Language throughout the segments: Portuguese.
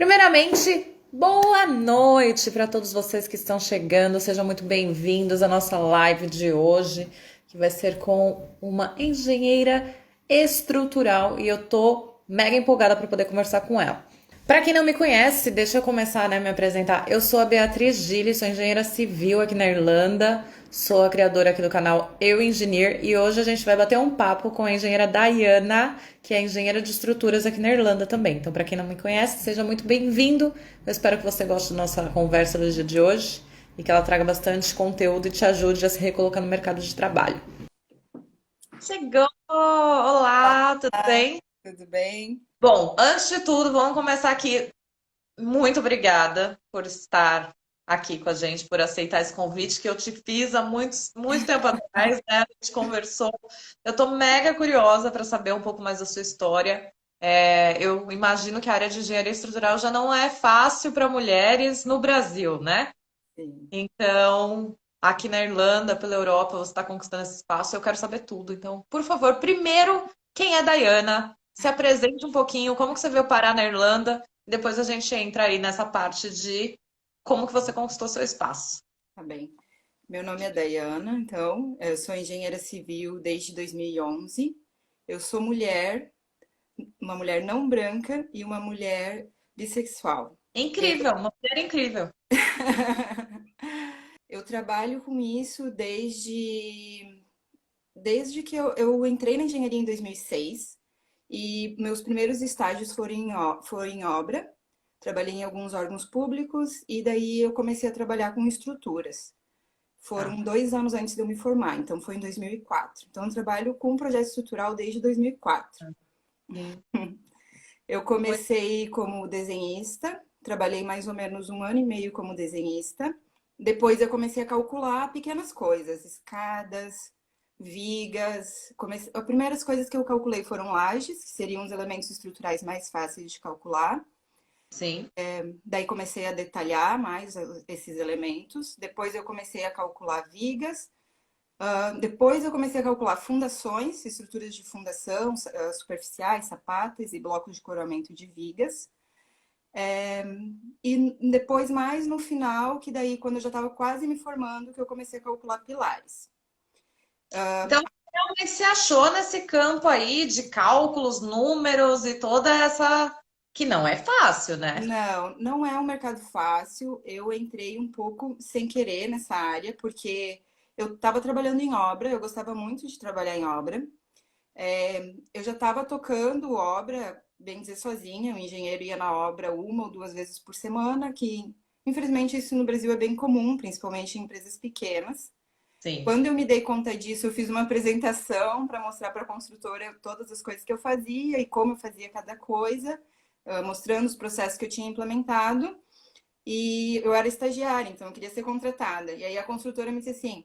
Primeiramente, boa noite para todos vocês que estão chegando. Sejam muito bem-vindos à nossa live de hoje, que vai ser com uma engenheira estrutural e eu tô mega empolgada para poder conversar com ela. Para quem não me conhece, deixa eu começar, né, me apresentar. Eu sou a Beatriz Gilles, sou engenheira civil aqui na Irlanda, sou a criadora aqui do canal Eu Engineer e hoje a gente vai bater um papo com a engenheira Diana, que é engenheira de estruturas aqui na Irlanda também. Então, para quem não me conhece, seja muito bem-vindo. Eu espero que você goste da nossa conversa do dia de hoje e que ela traga bastante conteúdo e te ajude a se recolocar no mercado de trabalho. Chegou! Olá, tudo bem? Tudo bem? Bom, antes de tudo, vamos começar aqui. Muito obrigada por estar aqui com a gente, por aceitar esse convite que eu te fiz há muito tempo atrás, né? A gente conversou. Eu estou mega curiosa para saber um pouco mais da sua história. Eu imagino que a área de engenharia estrutural já não é fácil para mulheres no Brasil, né? Sim. Então, aqui na Irlanda, pela Europa, você está conquistando esse espaço. Eu quero saber tudo. Então, por favor, primeiro, quem é Diana? Se apresente um pouquinho, como que você veio parar na Irlanda? E depois a gente entra aí nessa parte de como que você conquistou seu espaço. Tá bem. Meu nome é Dayana, então, eu sou engenheira civil desde 2011. Eu sou mulher, uma mulher não branca e uma mulher bissexual. Eu, Incrível, uma mulher incrível. eu trabalho com isso desde que eu entrei na engenharia em 2006 e meus primeiros estágios foram em obra. Trabalhei em alguns órgãos públicos e daí eu comecei a trabalhar com estruturas. Tá. Foram 2 anos antes de eu me formar, então foi em 2004. Então eu trabalho com projeto estrutural desde 2004. Sim. Eu comecei como desenhista, trabalhei mais ou menos 1 ano e meio como desenhista. Depois eu comecei a calcular pequenas coisas, escadas, vigas. As primeiras coisas que eu calculei foram lajes, que seriam os elementos estruturais mais fáceis de calcular. Sim. Daí comecei a detalhar mais esses elementos. Depois eu comecei a calcular vigas. Depois eu comecei a calcular fundações, estruturas de fundação, superficiais, sapatas e blocos de coroamento de vigas. E depois, mais no final, que daí, quando eu já estava quase me formando, que eu comecei a calcular pilares. Então, realmente se achou nesse campo aí de cálculos, números e toda essa que não é fácil, né? Não, não é um mercado fácil. Eu entrei um pouco sem querer nessa área, porque eu estava trabalhando em obra, eu gostava muito de trabalhar em obra. Eu já estava tocando obra, bem dizer, sozinha. O engenheiro ia na obra 1 ou 2 vezes por semana, que infelizmente isso no Brasil é bem comum, principalmente em empresas pequenas. Sim. Quando eu me dei conta disso, eu fiz uma apresentação para mostrar para a construtora todas as coisas que eu fazia e como eu fazia cada coisa, mostrando os processos que eu tinha implementado. E eu era estagiária, então eu queria ser contratada. E aí a construtora me disse assim: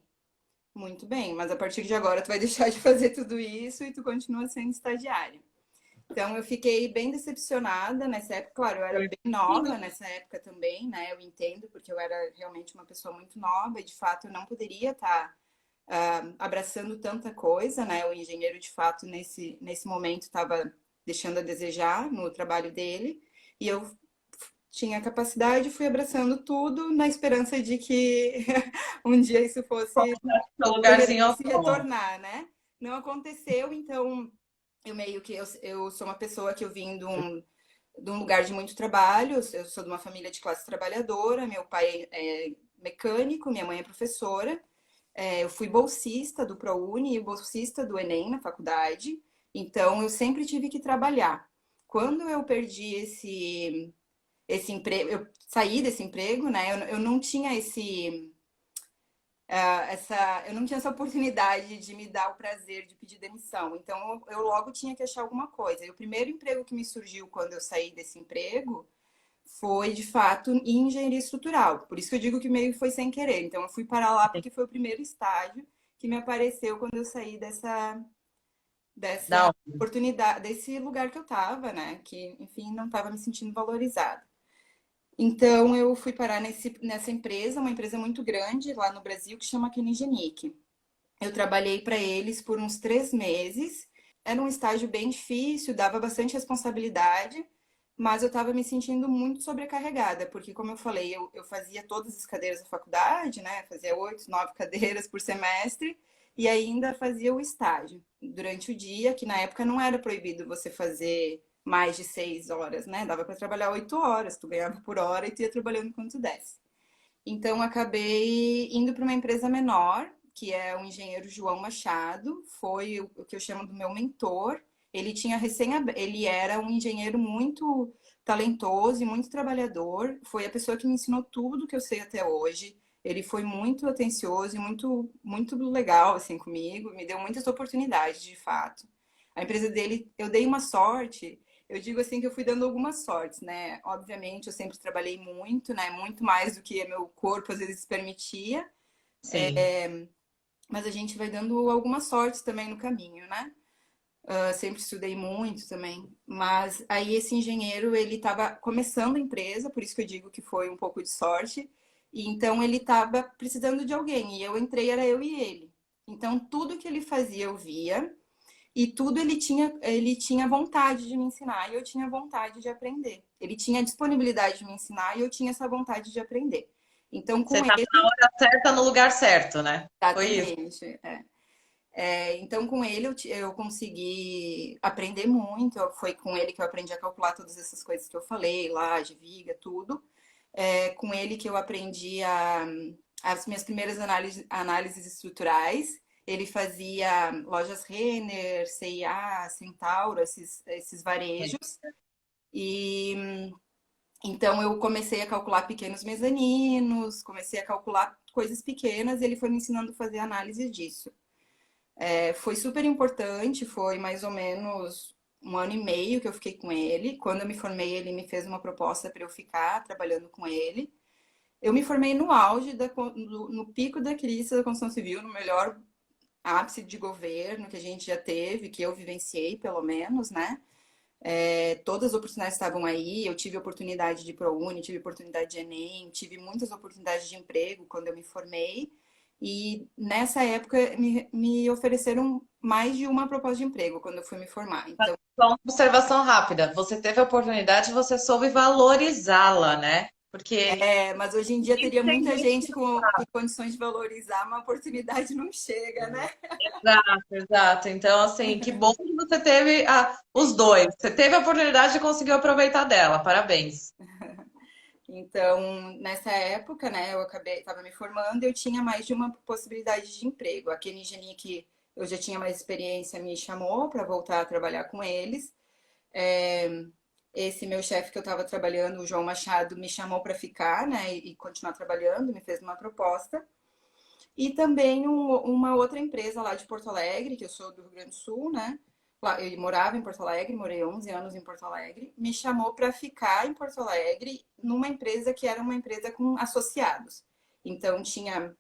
muito bem, mas a partir de agora tu vai deixar de fazer tudo isso e tu continua sendo estagiária. Então eu fiquei bem decepcionada nessa época. Claro, eu era bem nova nessa época também, né? Eu entendo, porque eu era realmente uma pessoa muito nova e de fato eu não poderia estar abraçando tanta coisa, né? O engenheiro de fato nesse momento estava deixando a desejar no trabalho dele e eu tinha capacidade, fui abraçando tudo na esperança de que um dia isso fosse Seu lugarzinho se autônomo. retornar, né? Não aconteceu, então eu sou uma pessoa que eu vim de um lugar de muito trabalho, eu sou de uma família de classe trabalhadora, meu pai é mecânico, minha mãe é professora, eu fui bolsista do ProUni e bolsista do Enem na faculdade, então eu sempre tive que trabalhar. Quando eu perdi esse emprego, eu saí desse emprego, né? Eu não tinha eu não tinha essa oportunidade de me dar o prazer de pedir demissão. Então eu logo tinha que achar alguma coisa. E o primeiro emprego que me surgiu quando eu saí desse emprego foi de fato em engenharia estrutural. Por isso que eu digo que meio que foi sem querer. Então eu fui parar lá porque foi o primeiro estágio que me apareceu quando eu saí dessa Não. oportunidade, desse lugar que eu estava, né? Que, enfim, não estava me sentindo valorizada. Então, eu fui parar nessa empresa, uma empresa muito grande lá no Brasil, que chama Kinigenic. Eu trabalhei para eles por uns 3 meses. Era um estágio bem difícil, dava bastante responsabilidade, mas eu estava me sentindo muito sobrecarregada, porque, como eu falei, eu fazia todas as cadeiras da faculdade, né? Fazia 8, 9 cadeiras por semestre e ainda fazia o estágio durante o dia, que na época não era proibido você fazer mais de 6 horas, né? Dava para trabalhar 8 horas, tu ganhava por hora e tu ia trabalhando quando tu desse. Então, acabei indo para uma empresa menor, que é o engenheiro João Machado, foi o que eu chamo do meu mentor. Ele tinha ele era um engenheiro muito talentoso e muito trabalhador. Foi a pessoa que me ensinou tudo que eu sei até hoje. Ele foi muito atencioso e muito legal assim comigo, me deu muitas oportunidades, de fato. A empresa dele, eu dei uma sorte. Eu digo assim que eu fui dando algumas sortes, né? Obviamente, eu sempre trabalhei muito, né? Muito mais do que meu corpo às vezes permitia, Sim. mas a gente vai dando algumas sortes também no caminho, né? Sempre estudei muito também. Mas aí esse engenheiro, ele estava começando a empresa, por isso que eu digo que foi um pouco de sorte. E então ele estava precisando de alguém, e eu entrei, era eu e ele. Então tudo que ele fazia eu via. E tudo ele tinha vontade de me ensinar e eu tinha vontade de aprender. Ele tinha disponibilidade de me ensinar e eu tinha essa vontade de aprender. Então, Você com estava na ele, hora certa, no lugar certo, né? Foi isso. exatamente. Então, com ele, eu consegui aprender muito. Foi com ele que eu aprendi a calcular todas essas coisas que eu falei, laje, viga, tudo. Com ele que eu aprendi as minhas primeiras análises estruturais. Ele fazia lojas Renner, C&A, Centauro, esses varejos. E então eu comecei a calcular pequenos mezaninos, comecei a calcular coisas pequenas, e ele foi me ensinando a fazer análise disso. Foi super importante, foi mais ou menos 1 ano e meio que eu fiquei com ele. Quando eu me formei, ele me fez uma proposta para eu ficar trabalhando com ele. Eu me formei no auge, no pico da crise da construção civil, no melhor ápice de governo que a gente já teve, que eu vivenciei, pelo menos, né? Todas as oportunidades estavam aí, eu tive oportunidade de ProUni, tive oportunidade de Enem, tive muitas oportunidades de emprego quando eu me formei. E nessa época me ofereceram mais de uma proposta de emprego quando eu fui me formar. Então, Só uma observação rápida. Você teve a oportunidade, você soube valorizá-la, né? Porque mas hoje em dia teria tem muita gente gente com condições de valorizar, mas a oportunidade não chega, né? exato, exato. Então, assim, que bom que você teve os dois. Você teve a oportunidade de conseguir aproveitar dela. Parabéns. Então, nessa época, né, estava me formando e eu tinha mais de uma possibilidade de emprego. Aquele engenheiro que eu já tinha mais experiência me chamou para voltar a trabalhar com eles. É, Esse meu chefe que eu estava trabalhando, o João Machado, me chamou para ficar, né, e continuar trabalhando, me fez uma proposta. E também uma outra empresa lá de Porto Alegre, que eu sou do Rio Grande do Sul, né? Lá, eu morava em Porto Alegre, morei 11 anos em Porto Alegre, me chamou para ficar em Porto Alegre numa empresa que era uma empresa com associados. Então tinha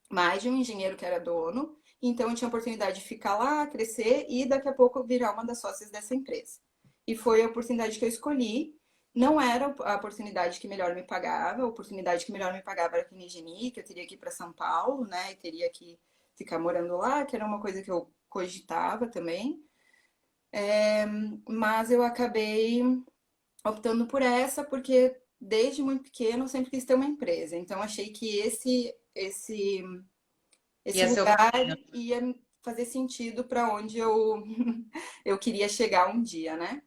mais de um engenheiro que era dono, então eu tinha a oportunidade de ficar lá, crescer e daqui a pouco virar uma das sócias dessa empresa. E foi a oportunidade que eu escolhi. Não era a oportunidade que melhor me pagava, a oportunidade que melhor me pagava era aqui em Higiene, que eu teria que ir para São Paulo, né? E teria que ficar morando lá, que era uma coisa que eu cogitava também. Mas eu acabei optando por essa porque desde muito pequeno eu sempre quis ter uma empresa. Então achei que esse Ia ser o lugar caminho. ia fazer sentido para onde eu eu queria chegar um dia, né?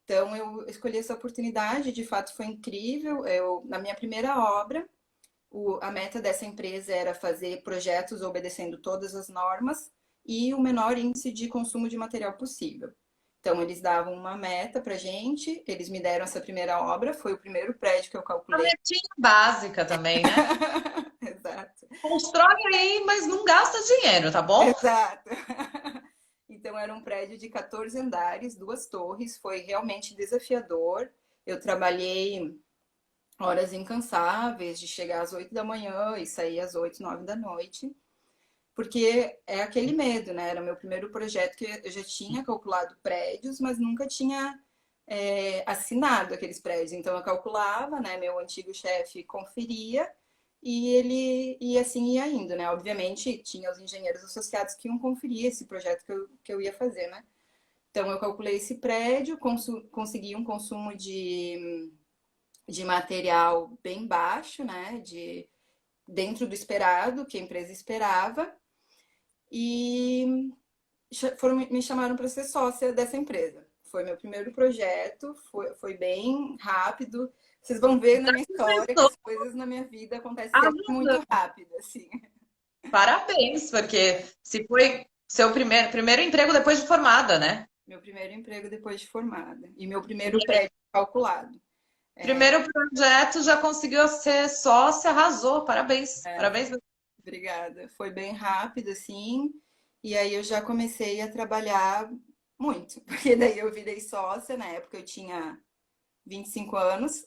Então eu escolhi essa oportunidade, de fato foi incrível. Na minha primeira obra, a meta dessa empresa era fazer projetos obedecendo todas as normas e o menor índice de consumo de material possível. Então eles davam uma meta para gente, eles me deram essa primeira obra, foi o primeiro prédio que eu A calculei. metinha básica também, né? Exato. Constrói aí, mas não gasta dinheiro, tá bom? Exato. Então era um prédio de 14 andares, 2 torres, foi realmente desafiador. Eu trabalhei horas incansáveis de chegar às 8 da manhã e sair às 8, 9 da noite, porque é aquele medo, né? Era o meu primeiro projeto que eu já tinha calculado prédios, mas nunca tinha assinado aqueles prédios. Então eu calculava, né? Meu antigo chefe conferia e assim ia indo, né? Obviamente tinha os engenheiros associados que iam conferir esse projeto que eu ia fazer, né? Então, eu calculei esse prédio, consegui um consumo de material bem baixo, né? Dentro do esperado, que a empresa esperava, e me chamaram para ser sócia dessa empresa. Foi meu primeiro projeto, foi bem rápido. Vocês vão ver na minha história que Começou as coisas na minha vida acontecem sempre muito arrasando. rápido, assim. Parabéns, porque se foi seu primeiro emprego depois de formada, né? Meu primeiro emprego depois de formada. E meu primeiro prédio calculado. Primeiro projeto já conseguiu ser sócia, arrasou. Parabéns. Parabéns. Obrigada. Foi bem rápido, assim. E aí eu já comecei a trabalhar muito. Porque daí eu virei sócia, na época eu tinha 25 anos.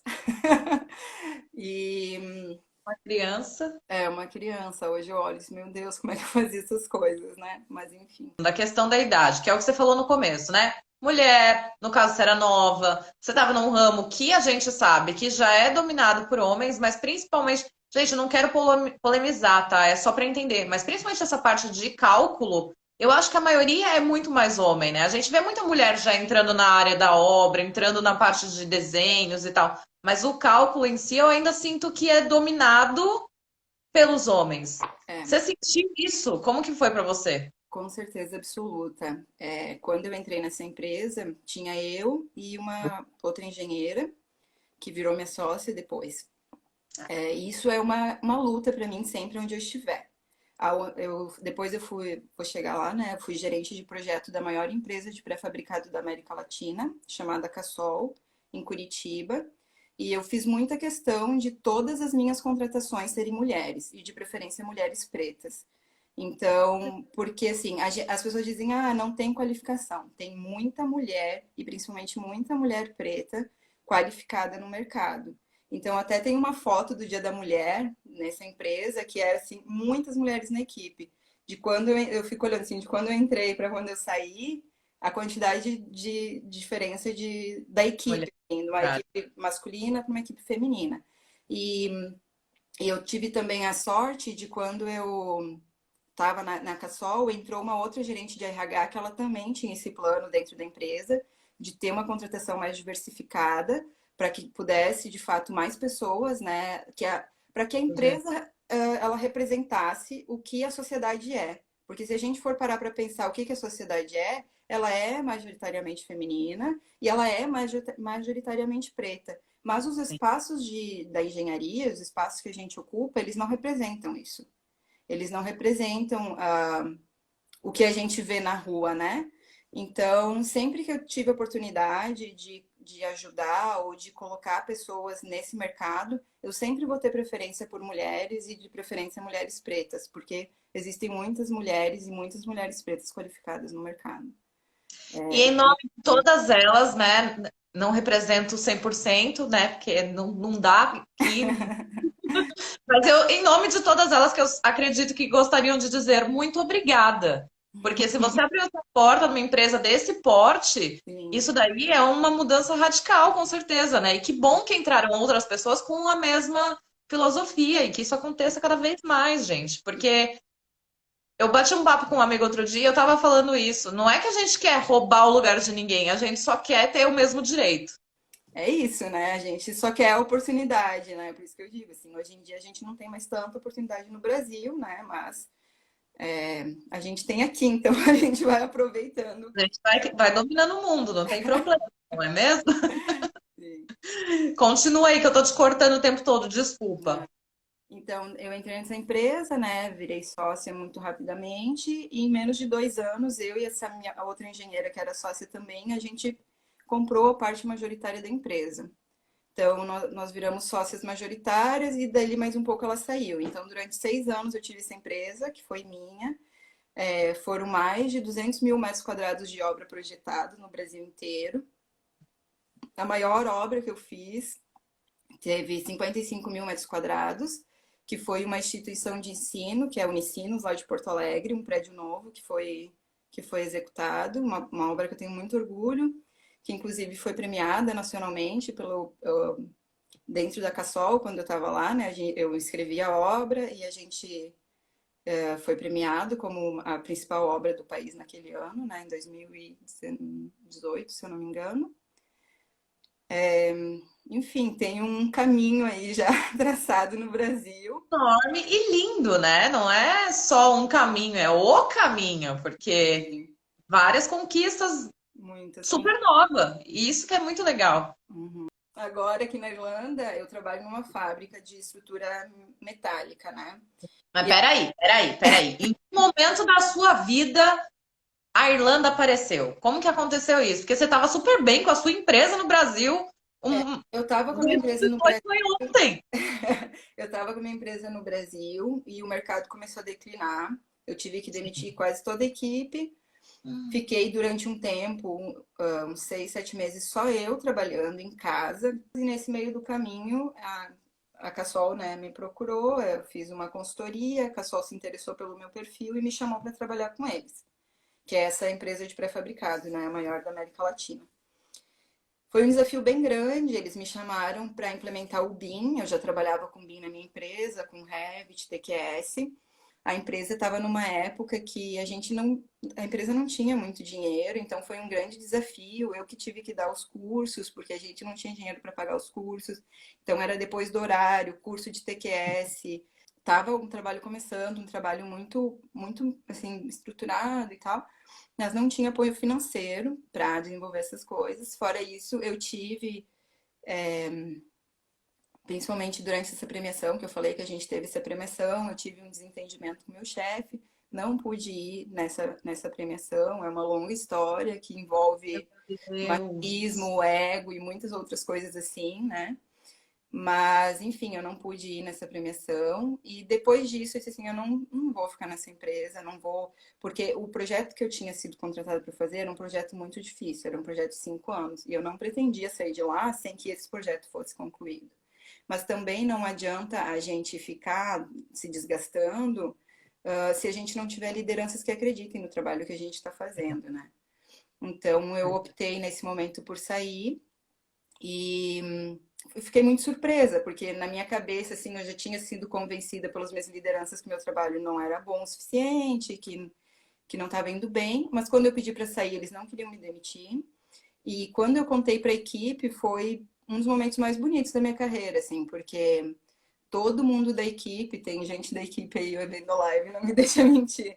E Uma criança. uma criança. Hoje eu olho e disse, meu Deus, como é que eu fazia essas coisas, né? Mas enfim. Da questão da idade, que é o que você falou no começo, né? Mulher, no caso você era nova, você estava num ramo que a gente sabe que já é dominado por homens, mas principalmente, gente, eu não quero polemizar, tá? É só para entender, mas principalmente essa parte de cálculo, eu acho que a maioria é muito mais homem, né? A gente vê muita mulher já entrando na área da obra, entrando na parte de desenhos e tal, mas o cálculo em si eu ainda sinto que é dominado pelos homens. É, Você sentiu isso? Como que foi para você? com certeza absoluta. Quando eu entrei nessa empresa, tinha eu e uma outra engenheira, que virou minha sócia depois. Isso é uma luta para mim sempre onde eu estiver. Depois vou chegar lá, né? Eu fui gerente de projeto da maior empresa de pré-fabricado da América Latina, chamada Cassol, em Curitiba. E eu fiz muita questão de todas as minhas contratações serem mulheres, e de preferência mulheres pretas. Então, porque assim, as pessoas dizem, ah, não tem qualificação. Tem muita mulher, e principalmente muita mulher preta, qualificada no mercado. Então, até tem uma foto do Dia da Mulher nessa empresa, que é assim, muitas mulheres na equipe. De quando eu fico olhando assim, de quando eu entrei para quando eu saí, a quantidade de diferença da Mulher. equipe, assim, de uma equipe masculina para uma equipe feminina. E, e eu tive também a sorte de quando eu estava na Cassol, entrou uma outra gerente de RH que ela também tinha esse plano dentro da empresa de ter uma contratação mais diversificada para que pudesse, de fato, mais pessoas, né, para que a empresa ela representasse o que a sociedade é. Porque se a gente for parar para pensar o que a sociedade é, ela é majoritariamente feminina e ela é majoritariamente preta. Mas os espaços da engenharia, os espaços que a gente ocupa, eles não representam isso. Eles não representam o que a gente vê na rua, né? Então, sempre que eu tive a oportunidade de ajudar ou de colocar pessoas nesse mercado, eu sempre vou ter preferência por mulheres e de preferência mulheres pretas, porque existem muitas mulheres e muitas mulheres pretas qualificadas no mercado. E em nome de todas elas, né? Não represento 100%, né? Porque não dá aqui. Mas eu, em nome de todas elas, que eu acredito que gostariam de dizer muito obrigada. Porque se você abriu essa porta numa empresa desse porte, Sim, isso daí é uma mudança radical, com certeza, né? E que bom que entraram outras pessoas com a mesma filosofia e que isso aconteça cada vez mais, gente. Porque eu bati um papo com um amigo outro dia, eu tava falando isso. Não é que a gente quer roubar o lugar de ninguém, a gente só quer ter o mesmo direito. é isso, né? A gente só quer a oportunidade, né? Por isso que eu digo, assim, hoje em dia a gente não tem mais tanta oportunidade no Brasil, né? Mas a gente tem aqui, então a gente vai aproveitando. A gente vai dominando o mundo, não tem problema, não é mesmo? Sim. Continua aí que eu tô te cortando o tempo todo, desculpa. Então, eu entrei nessa empresa, né? Virei sócia muito rapidamente, e em menos de 2 anos, eu e essa minha a outra engenheira que era sócia também, a gente comprou a parte majoritária da empresa. Então, nós viramos sócias majoritárias e dali mais um pouco ela saiu. Então, durante 6 anos eu tive essa empresa, que foi minha. Foram mais de 200 mil metros quadrados de obra projetada no Brasil inteiro. A maior obra que eu fiz teve 55 mil metros quadrados, que foi uma instituição de ensino, que é a Unicinos, lá de Porto Alegre, um prédio novo que foi executado, uma obra que eu tenho muito orgulho, que inclusive foi premiada nacionalmente dentro da Cassol, quando eu estava lá, né? Eu escrevi a obra e a gente foi premiado como a principal obra do país naquele ano, né, em 2018, se eu não me engano. Enfim, tem um caminho aí já traçado no Brasil. Enorme e lindo, né? Não é só um caminho, é o caminho, porque Sim, várias conquistas muitas super conquistas. nova. E isso que é muito legal. Uhum. Agora, aqui na Irlanda, eu trabalho numa fábrica de estrutura metálica, né? Mas E peraí. Em que momento da sua vida a Irlanda apareceu? Como que aconteceu isso? Porque você estava super bem com a sua empresa no Brasil. eu estava com a minha empresa no 2018 Brasil. foi ontem. Eu estava com a minha empresa no Brasil e o mercado começou a declinar. Eu tive que demitir quase toda a equipe. Fiquei durante um tempo, uns 6, 7 meses, só eu trabalhando em casa. E nesse meio do caminho, a Cassol, né, me procurou, eu fiz uma consultoria, a Cassol se interessou pelo meu perfil e me chamou para trabalhar com eles, que é essa empresa de pré-fabricado, né, a maior da América Latina. Foi um desafio bem grande, eles me chamaram para implementar o BIM, eu já trabalhava com BIM na minha empresa, com Revit, TQS. A empresa estava numa época que a empresa não tinha muito dinheiro, então foi um grande desafio. Eu que tive que dar os cursos, porque a gente não tinha dinheiro para pagar os cursos. Então era depois do horário, curso de TQS. Tava um trabalho começando, um trabalho muito assim estruturado e tal, mas não tinha apoio financeiro para desenvolver essas coisas. Fora isso, eu tive principalmente durante essa premiação, que eu falei que a gente teve essa premiação, eu tive um desentendimento com o meu chefe, não pude ir nessa premiação, é uma longa história que envolve Deus. machismo, ego e muitas outras coisas assim, né? Mas, enfim, eu não pude ir nessa premiação. E depois disso, eu disse assim: eu não vou ficar nessa empresa, não vou. Porque o projeto que eu tinha sido contratada para fazer era um projeto muito difícil, era um projeto de 5 anos. E eu não pretendia sair de lá sem que esse projeto fosse concluído. Mas também não adianta a gente ficar se desgastando se a gente não tiver lideranças que acreditem no trabalho que a gente está fazendo, né? Então eu optei nesse momento por sair e eu fiquei muito surpresa, porque na minha cabeça, assim, eu já tinha sido convencida pelas minhas lideranças que meu trabalho não era bom o suficiente, que não estava indo bem, mas quando eu pedi para sair, eles não queriam me demitir. E quando eu contei para a equipe, foi um dos momentos mais bonitos da minha carreira, assim, porque todo mundo da equipe, tem gente da equipe aí vendo a live, não me deixa mentir.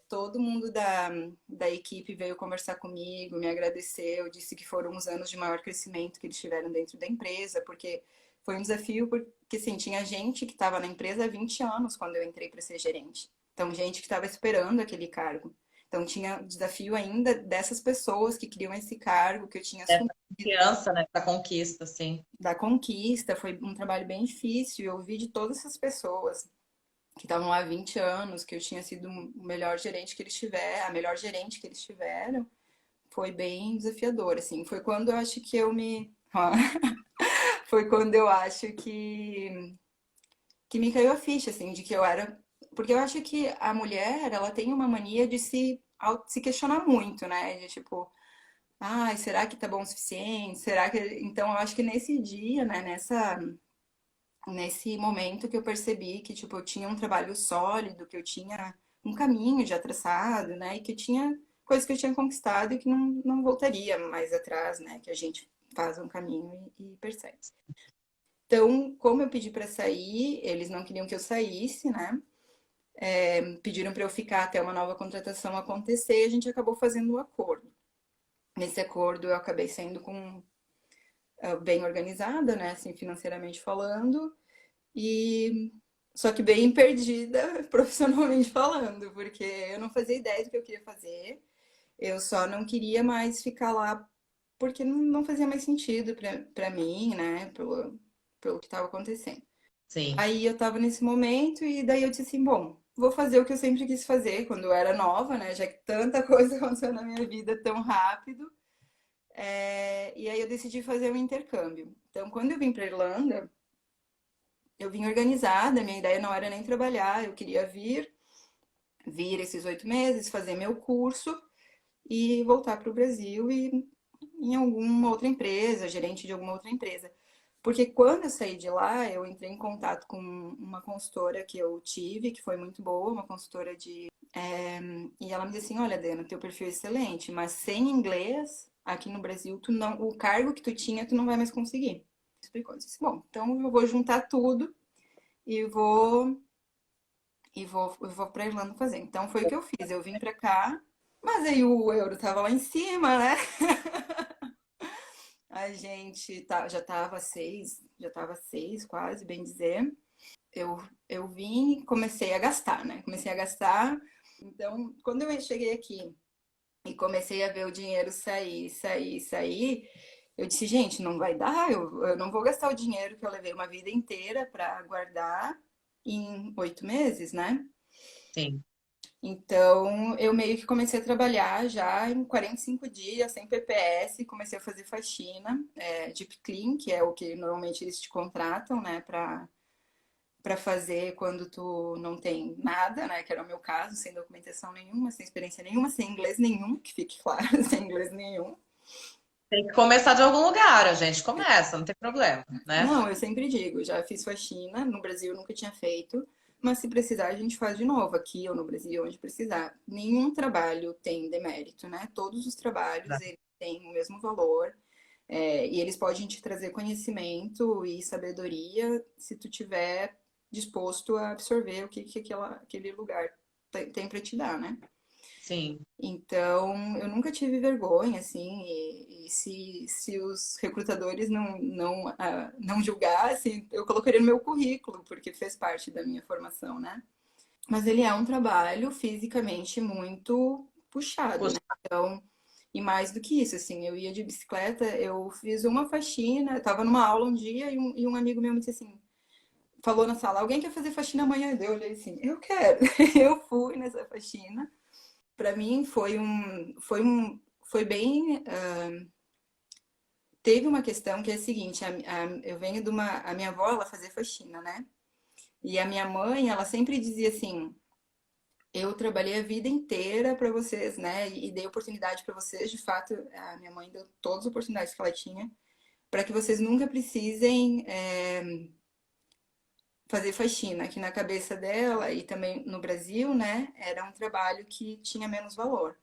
Todo mundo da equipe veio conversar comigo, me agradeceu, disse que foram os anos de maior crescimento que eles tiveram dentro da empresa, porque foi um desafio, porque assim, tinha gente que estava na empresa há 20 anos quando eu entrei para ser gerente. Então, gente que estava esperando aquele cargo. Então, tinha desafio ainda dessas pessoas que queriam esse cargo, que eu tinha Essa assumido confiança, né? Essa conquista, assim. da conquista, foi um trabalho bem difícil. Eu ouvi de todas essas pessoas que estavam lá há 20 anos, que eu tinha sido o melhor gerente que eles tiveram, a melhor gerente que eles tiveram. Foi bem desafiador, assim. Foi quando eu acho que eu me. Foi quando eu acho que me caiu a ficha, assim, de que eu era. Porque eu acho que a mulher, ela tem uma mania de se questionar muito, né? De tipo, ai, será que tá bom o suficiente? Será que. Então, eu acho que nesse dia, né, nesse momento que eu percebi que, tipo, eu tinha um trabalho sólido, que eu tinha um caminho já traçado, né? E que eu tinha coisas que eu tinha conquistado e que não voltaria mais atrás, né? Que a gente faz um caminho e persegue. Então, como eu pedi para sair, eles não queriam que eu saísse, né? Pediram para eu ficar até uma nova contratação acontecer e a gente acabou fazendo um acordo. Nesse acordo, eu acabei saindo com bem organizada, né? Assim, financeiramente falando. E só que bem perdida profissionalmente falando, porque eu não fazia ideia do que eu queria fazer. Eu só não queria mais ficar lá porque não fazia mais sentido para mim, né? Pelo que estava acontecendo. Sim. Aí eu tava nesse momento e daí eu disse assim, bom, vou fazer o que eu sempre quis fazer quando eu era nova, né? Já que tanta coisa aconteceu na minha vida tão rápido. E aí eu decidi fazer um intercâmbio. Então, quando eu vim para Irlanda, eu vim organizada, minha ideia não era nem trabalhar, eu queria vir esses 8 meses, fazer meu curso e voltar para o Brasil e em alguma outra empresa, gerente de alguma outra empresa. Porque quando eu saí de lá, eu entrei em contato com uma consultora que eu tive, que foi muito boa, uma consultora de. E ela me disse assim: olha, Dana, teu perfil é excelente, mas sem inglês, aqui no Brasil, tu não, o cargo que tu tinha, tu não vai mais conseguir. Explicou. Eu disse: bom, então eu vou juntar tudo e vou pra Irlanda fazer. Então foi o que eu fiz. Eu vim pra cá, mas aí o euro tava lá em cima, né? A gente já tava seis, quase, bem dizer. Eu vim e comecei a gastar, né? Comecei a gastar. Então, quando eu cheguei aqui e comecei a ver o dinheiro sair, eu disse, gente, não vai dar, eu não vou gastar o dinheiro que eu levei uma vida inteira para guardar em 8 meses, né? Sim. Então, eu meio que comecei a trabalhar já em 45 dias, sem PPS, comecei a fazer faxina, deep clean, que é o que normalmente eles te contratam, né, para fazer quando tu não tem nada, né, que era o meu caso, sem documentação nenhuma, sem experiência nenhuma, sem inglês nenhum, que fique claro, sem inglês nenhum. Tem que começar de algum lugar, a gente começa, não tem problema, né? Não, eu sempre digo, já fiz faxina, no Brasil eu nunca tinha feito, mas se precisar a gente faz de novo, aqui ou no Brasil, onde precisar. Nenhum trabalho tem demérito, né? Todos os trabalhos, eles têm o mesmo valor, e eles podem te trazer conhecimento e sabedoria se tu tiver disposto a absorver o que aquele lugar tem para te dar, né? Sim. Então, eu nunca tive vergonha, assim, e se os recrutadores não julgassem, eu colocaria no meu currículo, porque fez parte da minha formação, né? Mas ele é um trabalho fisicamente muito puxado, né? Puxa, Então, e mais do que isso, assim, eu ia de bicicleta, eu fiz uma faxina, eu tava numa aula um dia e um amigo meu me disse assim, falou na sala, alguém quer fazer faxina amanhã? Eu olhei assim, eu quero. Eu fui nessa faxina. Para mim foi bem. Teve uma questão que é a seguinte: eu venho de uma. A minha avó, ela fazia faxina, né? E a minha mãe, ela sempre dizia assim: eu trabalhei a vida inteira para vocês, né? E dei oportunidade para vocês. De fato, a minha mãe deu todas as oportunidades que ela tinha para que vocês nunca precisem fazer faxina. Que na cabeça dela e também no Brasil, né? Era um trabalho que tinha menos valor.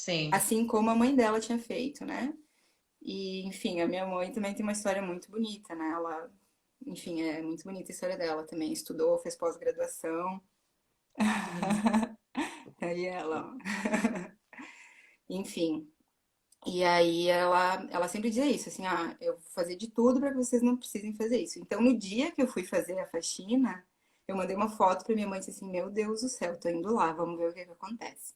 sim. Assim como a mãe dela tinha feito, né? E, enfim, a minha mãe também tem uma história muito bonita, né? Ela, enfim, é muito bonita a história dela também. Estudou, fez pós-graduação. Uhum. Aí ela, enfim. E aí ela sempre dizia isso, assim, eu vou fazer de tudo para que vocês não precisem fazer isso. Então, no dia que eu fui fazer a faxina, eu mandei uma foto para minha mãe e disse assim, meu Deus do céu, tô indo lá, vamos ver o que que acontece.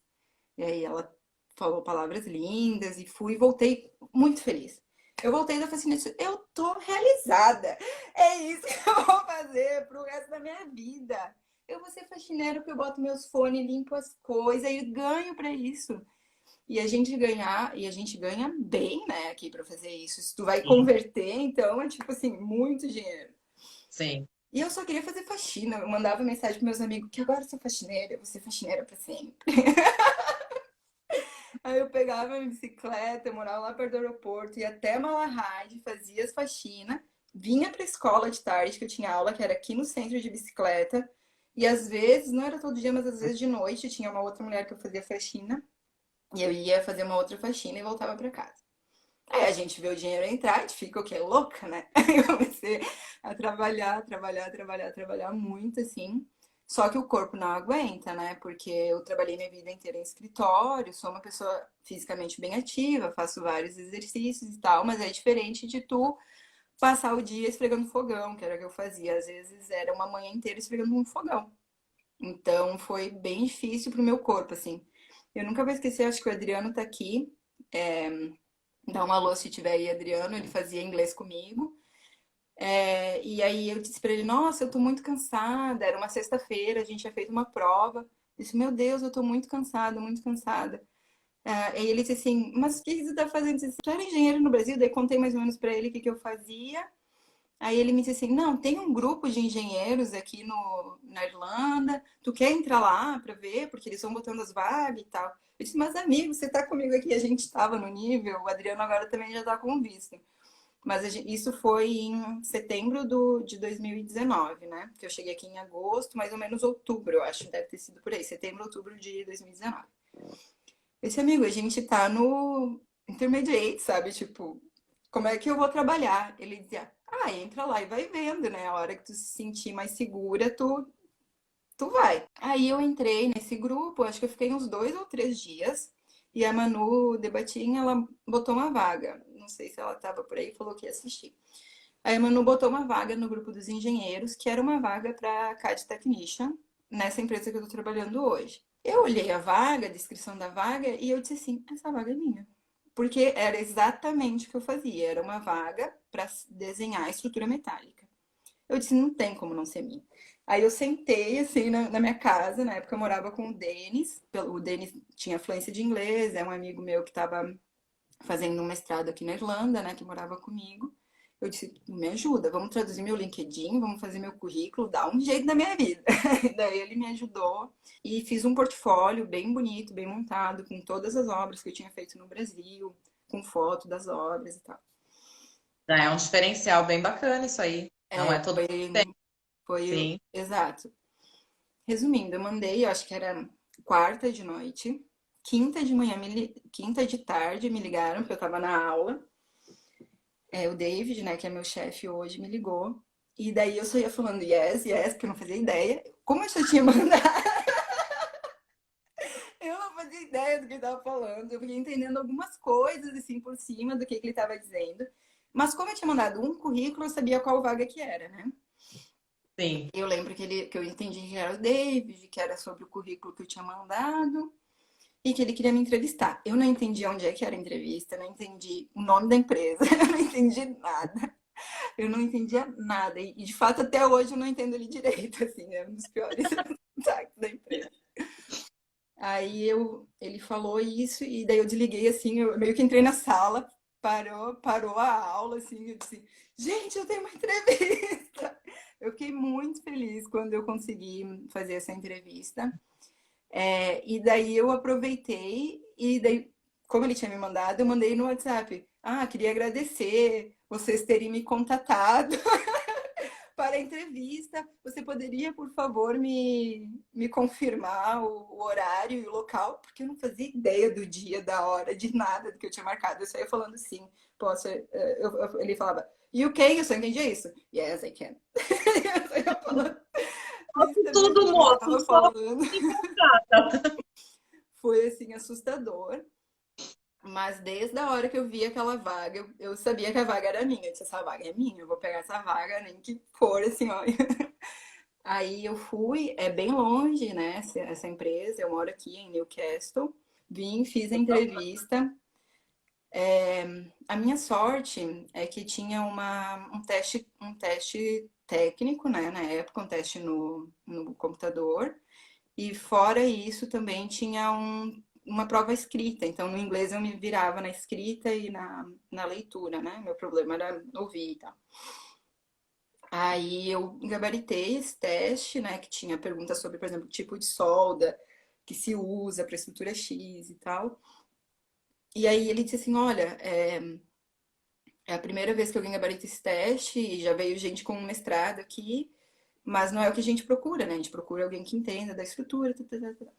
E aí ela falou palavras lindas e fui e voltei muito feliz. Eu voltei da faxina e disse, eu tô realizada. É isso que eu vou fazer pro resto da minha vida. Eu vou ser faxineira porque eu boto meus fones, limpo as coisas e ganho pra isso. E a gente ganha bem, né, aqui pra fazer isso. Se tu vai Sim, converter, então é tipo assim, muito dinheiro. sim. E eu só queria fazer faxina. Eu mandava mensagem pros meus amigos que agora eu sou faxineira, eu vou ser faxineira pra sempre. Aí eu pegava minha bicicleta, eu morava lá perto do aeroporto, ia até Malahide, fazia as faxinas, vinha pra escola de tarde, que eu tinha aula, que era aqui no centro de bicicleta. E às vezes, não era todo dia, mas às vezes de noite, tinha uma outra mulher que eu fazia faxina. E eu ia fazer uma outra faxina e voltava pra casa. Aí a gente vê o dinheiro entrar, a gente fica o quê? Louca, né? Aí eu comecei a trabalhar muito, assim. Só que o corpo não aguenta, né? Porque eu trabalhei minha vida inteira em escritório, sou uma pessoa fisicamente bem ativa, faço vários exercícios e tal, mas é diferente de tu passar o dia esfregando fogão, que era o que eu fazia. Às vezes era uma manhã inteira esfregando um fogão. Então foi bem difícil pro meu corpo, assim. Eu nunca vou esquecer, acho que o Adriano tá aqui. Dá um alô se tiver aí, Adriano, ele fazia inglês comigo. E aí eu disse pra ele, nossa, eu tô muito cansada. Era uma sexta-feira, a gente tinha feito uma prova. Eu disse, meu Deus, eu tô muito cansada, muito cansada. Aí ele disse assim, mas o que você tá fazendo? Eu disse, tu era engenheiro no Brasil? Daí contei mais ou menos pra ele o que que eu fazia. Aí ele me disse assim, não, tem um grupo de engenheiros aqui na Irlanda, tu quer entrar lá pra ver? Porque eles estão botando as vagas e tal. Eu disse, mas amigo, você tá comigo aqui, a gente tava no nível, o Adriano agora também já tá com visto. Mas isso foi em setembro de 2019, né? Que eu cheguei aqui em agosto, mais ou menos outubro, eu acho, deve ter sido por aí, setembro, outubro de 2019. Esse amigo, a gente tá no intermediate, sabe? Tipo, como é que eu vou trabalhar? Ele dizia, entra lá e vai vendo, né? A hora que tu se sentir mais segura, tu vai. Aí eu entrei nesse grupo, acho que eu fiquei uns 2 ou 3 dias. E a Manu Debatinha, ela botou uma vaga. Não sei se ela estava por aí e falou que ia assistir. Aí a Manu botou uma vaga no grupo dos engenheiros, que era uma vaga para CAD Technician, nessa empresa que eu estou trabalhando hoje. Eu olhei a vaga, a descrição da vaga, e eu disse assim: essa vaga é minha. Porque era exatamente o que eu fazia. Era uma vaga para desenhar a estrutura metálica. Eu disse: não tem como não ser minha. Aí eu sentei, assim, na minha casa. Na época eu morava com o Denis. O Denis tinha fluência de inglês, é um amigo meu que estava fazendo um mestrado aqui na Irlanda, né, que morava comigo. Eu disse: me ajuda, vamos traduzir meu LinkedIn, vamos fazer meu currículo, dá um jeito na minha vida. Daí ele me ajudou e fiz um portfólio bem bonito, bem montado, com todas as obras que eu tinha feito no Brasil, com foto das obras e tal. Já é um diferencial bem bacana isso aí. Não é É, todo mundo que tem. foi Sim. exato. Resumindo, eu mandei, eu acho que era quarta de noite, quinta de manhã, quinta de tarde me ligaram, porque eu tava na aula. O David, né, que é meu chefe hoje, me ligou. E daí eu só ia falando yes, yes, porque eu não fazia ideia. Como eu já tinha mandado, eu não fazia ideia do que ele estava falando. Eu fiquei entendendo algumas coisas, assim, por cima do que ele estava dizendo. Mas como eu tinha mandado um currículo, eu sabia qual vaga que era, né? Sim. Eu lembro que eu entendi que era o David, que era sobre o currículo que eu tinha mandado e que ele queria me entrevistar. Eu não entendi onde é que era a entrevista, não entendi o nome da empresa, eu não entendi nada. Eu não entendia nada. E de fato, até hoje, eu não entendo ele direito, assim, é um dos piores ataques da empresa. Aí ele falou isso, e daí eu desliguei, assim, eu meio que entrei na sala, parou a aula, assim, eu disse: gente, eu tenho uma entrevista! Eu fiquei muito feliz quando eu consegui fazer essa entrevista. E daí eu aproveitei, e daí, como ele tinha me mandado, eu mandei no WhatsApp: queria agradecer vocês terem me contatado para a entrevista. Você poderia, por favor, me confirmar o horário e o local? Porque eu não fazia ideia do dia, da hora, de nada do que eu tinha marcado. Eu só ia falando sim. Posso? Ele falava, UK, eu só entendia isso. Yes, I can. Eu só ia falando. Nem sabia Tudo, o que eu moço, estava só falando. me contrata. Foi, assim, assustador. Mas desde a hora que eu vi aquela vaga, eu sabia que a vaga era minha. Eu disse: essa vaga é minha, eu vou pegar essa vaga, nem que for, assim, ó. Aí eu fui, é bem longe, né, essa empresa, eu moro aqui em Newcastle. Vim, fiz a entrevista. A minha sorte é que tinha um teste técnico, né, na época, um teste no computador. E fora isso, também tinha uma prova escrita. Então, no inglês eu me virava na escrita e na leitura, né? Meu problema era ouvir e tal. Aí eu gabaritei esse teste, né? Que tinha perguntas sobre, por exemplo, tipo de solda que se usa para estrutura X e tal. E aí ele disse assim: olha, é a primeira vez que alguém gabarita esse teste, e já veio gente com um mestrado aqui, mas não é o que a gente procura, né? A gente procura alguém que entenda da estrutura. Tá, tá, tá, tá.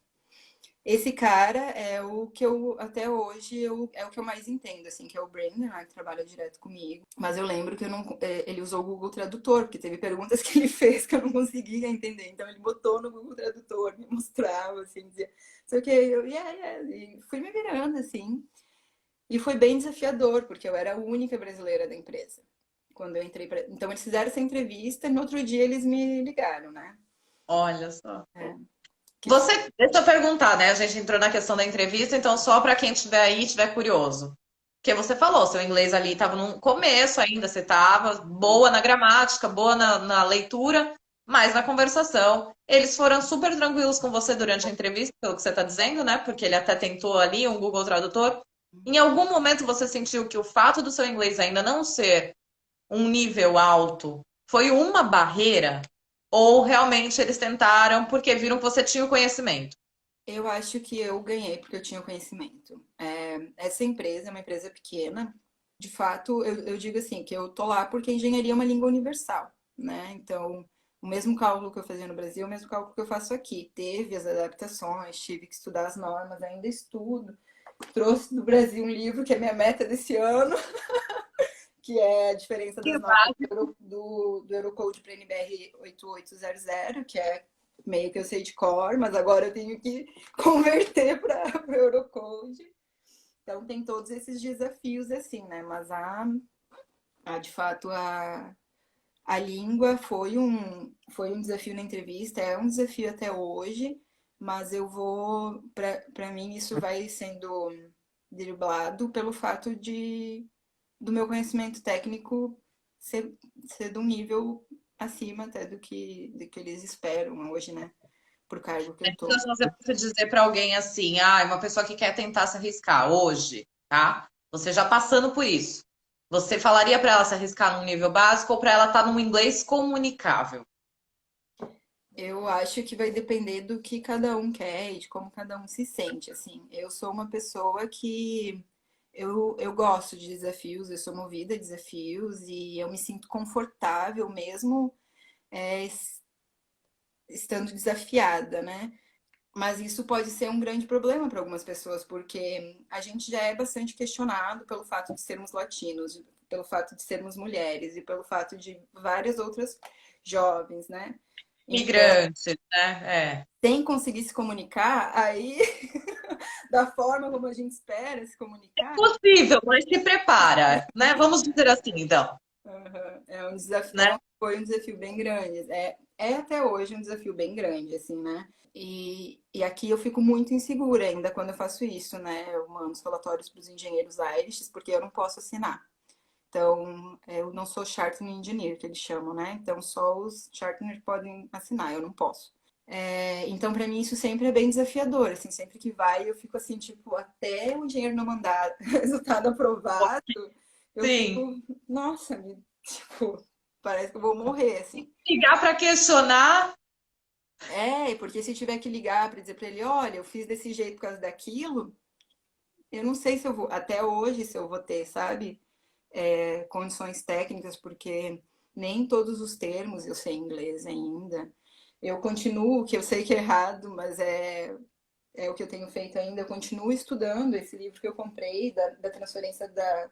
Esse cara é o que eu, até hoje, é o que eu mais entendo, assim, que é o Brandon, né, que trabalha direto comigo. Mas eu lembro que eu não, ele usou o Google Tradutor, porque teve perguntas que ele fez que eu não conseguia entender. Então ele botou no Google Tradutor, me mostrava, assim, dizia, sei o que, eu, yeah, e fui me virando, assim. E foi bem desafiador, porque eu era a única brasileira da empresa. Quando eu entrei pra... Então eles fizeram essa entrevista e no outro dia eles me ligaram, né? Olha só. Que Você, deixa eu perguntar, né? A gente entrou na questão da entrevista, então só para quem estiver aí, estiver curioso. Porque você falou, seu inglês ali estava no começo ainda, você estava boa na gramática, boa na leitura, mas na conversação. Eles foram super tranquilos com você durante a entrevista, pelo que você está dizendo, né? Porque ele até tentou ali um Google Tradutor. Em algum momento você sentiu que o fato do seu inglês ainda não ser um nível alto foi uma barreira? Ou realmente eles tentaram porque viram que você tinha o conhecimento? Eu acho que eu ganhei porque eu tinha o conhecimento. Essa empresa é uma empresa pequena, De fato, eu digo assim, que eu tô lá porque engenharia é uma língua universal, né? Então, o mesmo cálculo que eu fazia no Brasil, é o mesmo cálculo que eu faço aqui. Teve as adaptações, tive que estudar as normas, ainda estudo. Trouxe do Brasil um livro que é minha meta desse ano, que é a diferença das normas do Eurocode para NBR 8800, que é meio que eu sei de cor, mas agora eu tenho que converter para o Eurocode. Então tem todos esses desafios assim, né? Mas de fato a língua foi um desafio na entrevista, é um desafio até hoje, mas eu vou, para mim isso vai sendo driblado pelo fato do meu conhecimento técnico ser de um nível acima até do que eles esperam hoje, né? Por cargo que eu tô. Então, se você fosse dizer para alguém assim, uma pessoa que quer tentar se arriscar hoje, tá? Você já passando por isso, você falaria para ela se arriscar num nível básico ou para ela estar num inglês comunicável? Eu acho que vai depender do que cada um quer e de como cada um se sente, assim. Eu sou uma pessoa que eu gosto de desafios, eu sou movida a desafios e eu me sinto confortável mesmo é, estando desafiada, né? Mas isso pode ser um grande problema para algumas pessoas, porque a gente já é bastante questionado pelo fato de sermos latinos, pelo fato de sermos mulheres e pelo fato de várias outras jovens, né? Então, Migrante, né? É. sem conseguir se comunicar, aí, da forma como a gente espera se comunicar, Possível, mas se prepara, né? Vamos dizer assim, então, é um desafio, né? foi um desafio bem grande. É até hoje um desafio bem grande, assim, né? E aqui eu fico muito insegura ainda quando eu faço isso, né? Eu mando os relatórios para os engenheiros Irish, porque eu não posso assinar. Então, eu não sou Chartered Engineer, que eles chamam, né? Então, só os Chartered podem assinar, eu não posso. Então, para mim, isso sempre é bem desafiador, assim, sempre que vai, eu fico assim, tipo, até o engenheiro não mandar resultado aprovado, eu Sim. fico, nossa, tipo, parece que eu vou morrer, assim. Ligar para questionar, Porque se tiver que ligar para dizer para ele, olha, eu fiz desse jeito por causa daquilo, eu não sei se eu vou, até hoje, se eu vou ter, sabe, condições técnicas, porque nem todos os termos eu sei inglês ainda. Eu continuo, que eu sei que é errado, mas é o que eu tenho feito ainda. Eu continuo estudando esse livro que eu comprei, da transferência da,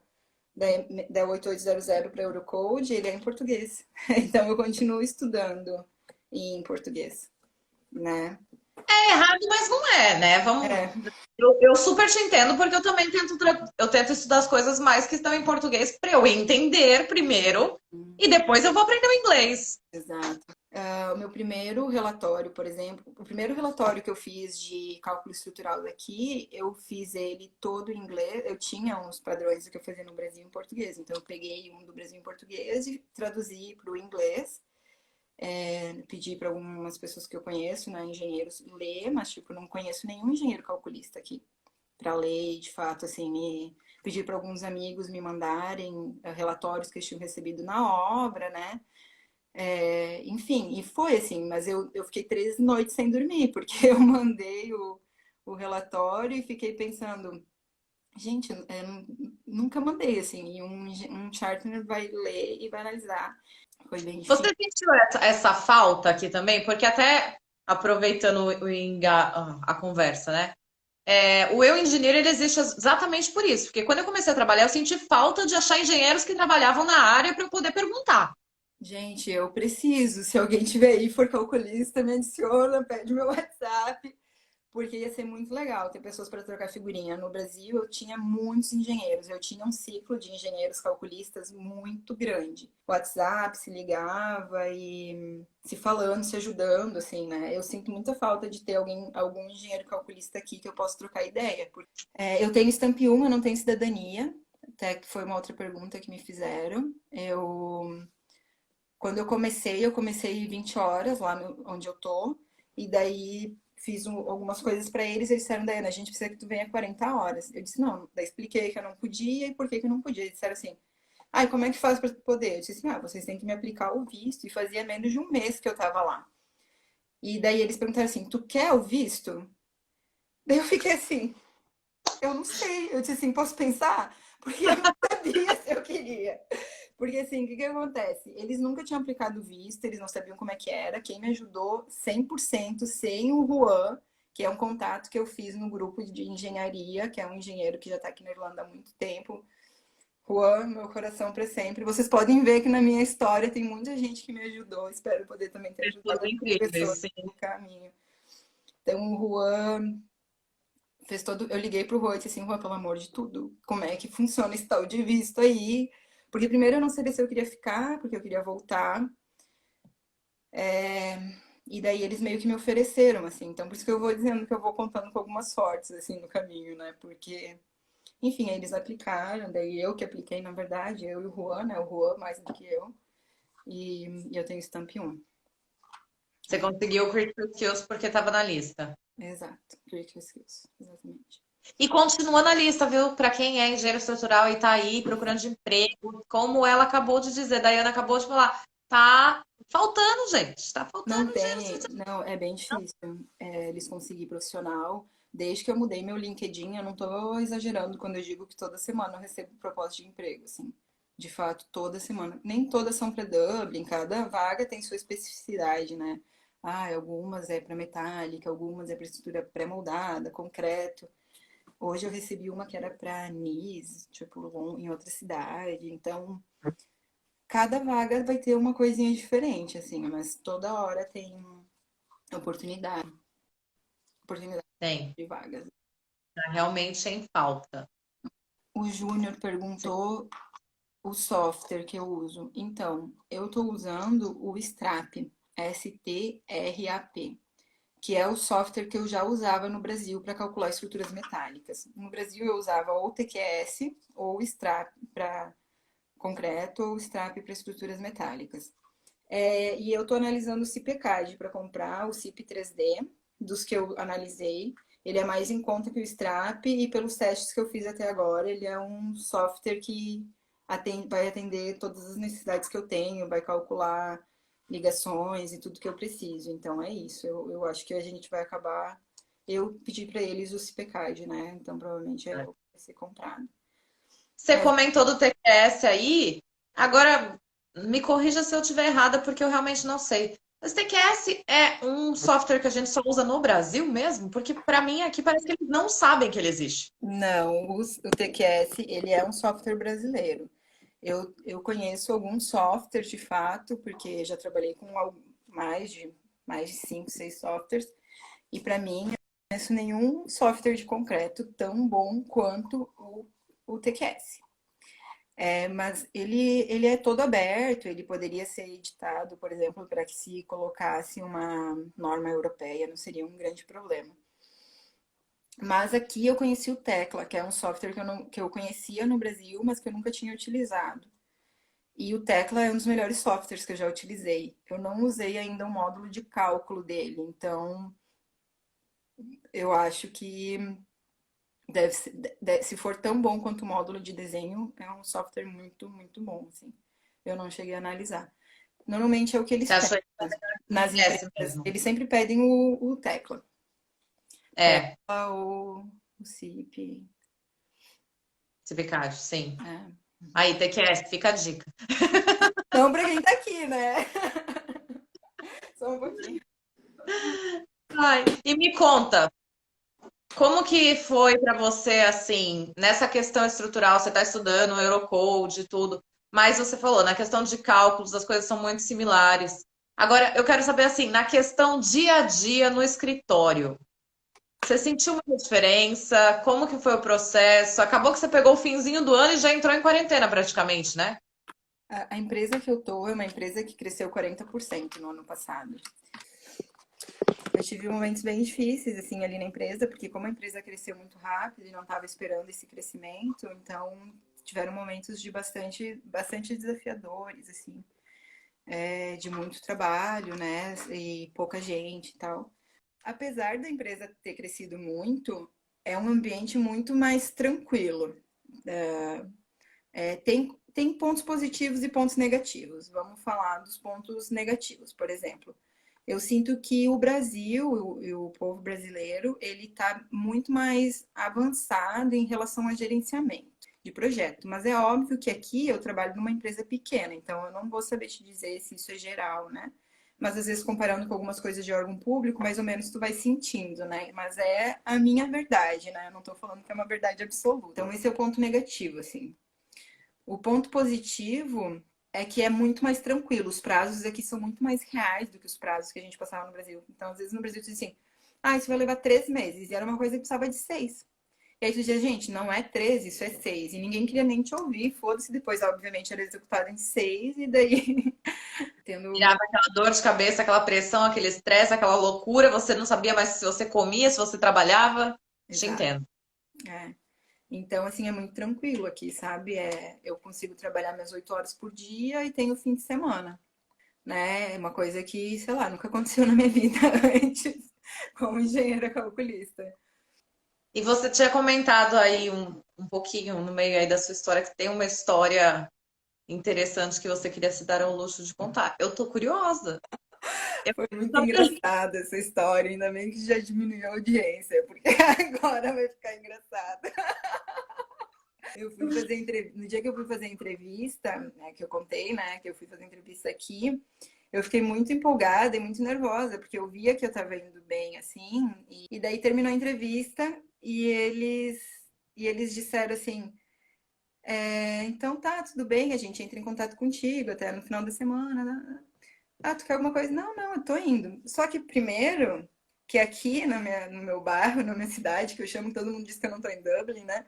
da 8800 para Eurocode, ele é em português. Então eu continuo estudando em português, né? é errado, mas não é, né? Vamos. É, Eu super te entendo, porque eu também eu tento estudar as coisas mais que estão em português para eu entender primeiro e depois eu vou aprender o inglês. exato. O meu primeiro relatório, por exemplo, o primeiro relatório que eu fiz de cálculo estrutural daqui, eu fiz ele todo em inglês. Eu tinha uns padrões do que eu fazia no Brasil em português. Então, eu peguei um do Brasil em português e traduzi para o inglês. Pedi para algumas pessoas que eu conheço, né, engenheiros, ler, mas, tipo, não conheço nenhum engenheiro calculista aqui para ler, de fato, assim, pedir para alguns amigos me mandarem relatórios que eles tinham recebido na obra, né? Enfim, e foi assim, mas eu fiquei 3 noites sem dormir, porque eu mandei o relatório e fiquei pensando, gente, nunca mandei assim, e um charter vai ler e vai analisar. Foi bem Você difícil. sentiu essa falta aqui também? Porque até aproveitando a conversa, né? O Eu Engineer ele existe exatamente por isso, porque quando eu comecei a trabalhar, eu senti falta de achar engenheiros que trabalhavam na área para eu poder perguntar. Gente, eu preciso. Se alguém tiver aí, for calculista, me adiciona, pede meu WhatsApp, porque ia ser muito legal ter pessoas para trocar figurinha. No Brasil, eu tinha muitos engenheiros, eu tinha um ciclo de engenheiros calculistas muito grande. WhatsApp se ligava e se falando, se ajudando, assim, né? Eu sinto muita falta de ter algum engenheiro calculista aqui que eu possa trocar ideia. Eu tenho Stamp 1, eu não tenho cidadania, até que foi uma outra pergunta que me fizeram. Quando eu comecei 20 horas lá onde eu tô, e daí fiz algumas coisas para eles, eles disseram, Daiana, a gente precisa que tu venha 40 horas. Eu disse, não, daí expliquei que eu não podia e por que que eu não podia. Eles disseram assim, e como é que faz para poder? Eu disse assim, vocês têm que me aplicar o visto, e fazia menos de um mês que eu tava lá. E daí eles perguntaram assim, tu quer o visto? Daí eu fiquei assim, eu não sei. Eu disse assim, posso pensar? Porque sabia se eu queria. Porque assim, o que que acontece? Eles nunca tinham aplicado visto, eles não sabiam como é que era. Quem me ajudou 100% sem o Juan, que é um contato que eu fiz no grupo de engenharia, que é um engenheiro que já está aqui na Irlanda há muito tempo. Juan, meu coração para sempre. Vocês podem ver que na minha história tem muita gente que me ajudou. Espero poder também ter ajudado Pessoas outras pessoas incríveis, sim. no caminho. Então, o Juan fez todo. Eu liguei pro Juan e disse assim: Juan, pelo amor de tudo, como é que funciona esse tal de visto aí? Porque primeiro eu não sabia se eu queria ficar, porque eu queria voltar. E daí eles meio que me ofereceram, assim. Então, por isso que eu vou dizendo que eu vou contando com algumas sortes, assim, no caminho, né? Porque, enfim, aí eles aplicaram, daí eu que apliquei, na verdade, eu e o Juan, né? O Juan mais do que eu. E eu tenho Stamp 1. Você conseguiu o Critical Skills porque estava na lista. Exato. Critical Skills, exatamente. E continua na lista, viu? Para quem é engenheiro estrutural e tá aí procurando de emprego, como ela acabou de dizer, Daiane acabou de falar, tá faltando, gente. Tá Não faltando engenheiro tem, estrutural. não, é bem difícil eles conseguir profissional. Desde que eu mudei meu LinkedIn, eu não tô exagerando quando eu digo que toda semana eu recebo proposta de emprego, assim. De fato, toda semana. Nem todas são para Dublin, cada vaga tem sua especificidade, né? Ah, algumas é para metálica, algumas é para estrutura pré-moldada, concreto. Hoje eu recebi uma que era para Nice, tipo, em outra cidade. Então, cada vaga vai ter uma coisinha diferente, assim, mas toda hora tem oportunidade, oportunidade Tem, de vagas. tá realmente em falta. O Júnior perguntou o software que eu uso. Então, eu estou usando o Strap, STRAP, que é o software que eu já usava no Brasil para calcular estruturas metálicas. No Brasil eu usava ou o TQS ou o Strap para concreto ou o Strap para estruturas metálicas. E eu estou analisando o CIPCAD para comprar o CIP 3D, dos que eu analisei. Ele é mais em conta que o Strap e pelos testes que eu fiz até agora, ele é um software que vai atender todas as necessidades que eu tenho, vai calcular ligações e tudo que eu preciso. Então é isso. Eu acho que a gente vai acabar. Eu pedi para eles o CIPCAD, né? Então provavelmente vai ser comprado. Você Mas comentou do TQS aí. Agora, me corrija se eu estiver errada, porque eu realmente não sei. Mas TQS é um software que a gente só usa no Brasil mesmo? Porque para mim aqui parece que eles não sabem que ele existe. não, o TQS, ele é um software brasileiro. Eu conheço alguns softwares de fato, porque já trabalhei com mais de 5, 6 softwares, e para mim, eu não conheço nenhum software de concreto tão bom quanto o TQS. Mas ele é todo aberto, ele poderia ser editado, por exemplo, para que se colocasse uma norma europeia, não seria um grande problema. Mas aqui eu conheci o Tecla, que é um software que eu conhecia no Brasil, mas que eu nunca tinha utilizado. E o Tecla é um dos melhores softwares que eu já utilizei. Eu não usei ainda o módulo de cálculo dele, então eu acho que se for tão bom quanto o módulo de desenho, é um software muito, muito bom, assim. Eu não cheguei a analisar. Normalmente é o que Você eles pedem achou nas TQS empresas. mesmo? Eles sempre pedem o Tecla. É, Tecla ou o CIP. Civicad, sim. É. Aí, TQS, fica a dica. Não pra quem tá aqui, né? Só um pouquinho. Ai, e me conta, como que foi para você, assim, nessa questão estrutural? Você está estudando Eurocode e tudo, mas você falou, na questão de cálculos, as coisas são muito similares. Agora, eu quero saber, assim, na questão dia a dia no escritório, você sentiu muita diferença? Como que foi o processo? Acabou que você pegou o finzinho do ano e já entrou em quarentena praticamente, né? A empresa que eu tô é uma empresa que cresceu 40% no ano passado. Eu tive momentos bem difíceis, assim, ali na empresa, porque como a empresa cresceu muito rápido e não estava esperando esse crescimento, então tiveram momentos de bastante desafiadores, assim, de muito trabalho, né, e pouca gente e tal. Apesar da empresa ter crescido muito, é um ambiente muito mais tranquilo. Tem pontos positivos e pontos negativos. Vamos falar dos pontos negativos, por exemplo. Eu sinto que o Brasil e o povo brasileiro, ele está muito mais avançado em relação a gerenciamento. de projeto. Mas é óbvio que aqui eu trabalho numa empresa pequena, então eu não vou saber te dizer se isso é geral, né? Mas às vezes comparando com algumas coisas de órgão público, mais ou menos tu vai sentindo, né? Mas é a minha verdade, né? Eu não tô falando que é uma verdade absoluta. Então esse é o ponto negativo, assim. O ponto positivo é que é muito mais tranquilo. Os prazos aqui são muito mais reais do que os prazos que a gente passava no Brasil. Então, às vezes no Brasil tu diz assim, isso vai levar 3 meses. E era uma coisa que precisava de 6. E aí tu dizia, gente, não é 13, isso é 6. E ninguém queria nem te ouvir, foda-se. Depois, obviamente, era executado em 6. E daí, tendo... Virava aquela dor de cabeça, aquela pressão, aquele estresse, aquela loucura. Você não sabia mais se você comia, se você trabalhava. Te Exato. entendo. É. Então, assim, é muito tranquilo aqui, sabe? Eu consigo trabalhar minhas 8 horas por dia e tenho fim de semana, né? É uma coisa que, sei lá, nunca aconteceu na minha vida antes, como engenheira calculista. E você tinha comentado aí um pouquinho no meio aí da sua história que tem uma história interessante que você queria se dar ao luxo de contar. Eu tô curiosa. Eu Foi muito sabia. engraçada essa história, ainda bem que já diminuiu a audiência, porque agora vai ficar engraçada. Eu fui fazer entrevista, no dia que eu fui fazer a entrevista, né, que eu contei, né, que eu fui fazer a entrevista aqui, eu fiquei muito empolgada e muito nervosa, porque eu via que eu tava indo bem, assim, e daí terminou a entrevista e eles disseram assim, então tá, tudo bem, a gente entra em contato contigo até no final da semana, né? Tu quer alguma coisa? Não, não, eu tô indo. Só que primeiro, que aqui no meu bairro, na minha cidade, que eu chamo, todo mundo diz que eu não tô em Dublin, né?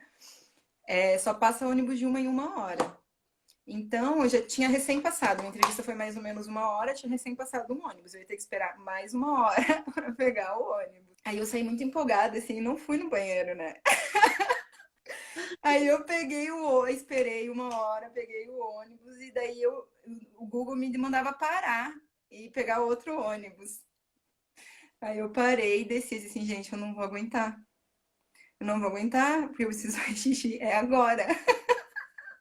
Só passa ônibus de 1 em 1 hora. Então, eu já tinha recém passado. A entrevista foi mais ou menos 1 hora, tinha recém passado um ônibus. Eu ia ter que esperar mais 1 hora para pegar o ônibus. Aí eu saí muito empolgada, assim, e não fui no banheiro, né? Aí eu esperei 1 hora, peguei o ônibus, e daí o Google me mandava parar e pegar outro ônibus. Aí eu parei e desci, disse assim, gente, eu não vou aguentar. Eu não vou aguentar, porque eu preciso fazer xixi. É agora.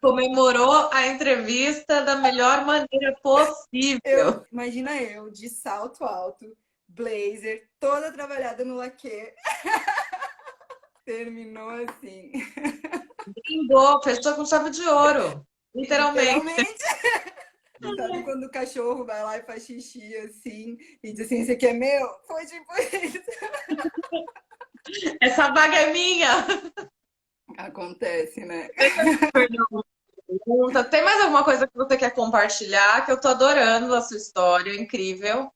Comemorou a entrevista da melhor maneira possível. Imagina eu, de salto alto, blazer, toda trabalhada no laque. Terminou assim. Brindou, fechou com chave de ouro. Literalmente. Literalmente. Sabe quando o cachorro vai lá e faz xixi assim e diz assim: Esse aqui é meu? Foi tipo isso. Essa vaga é minha. Acontece, né? Pergunta. Tem mais alguma coisa que você quer compartilhar? Que eu tô adorando a sua história, incrível.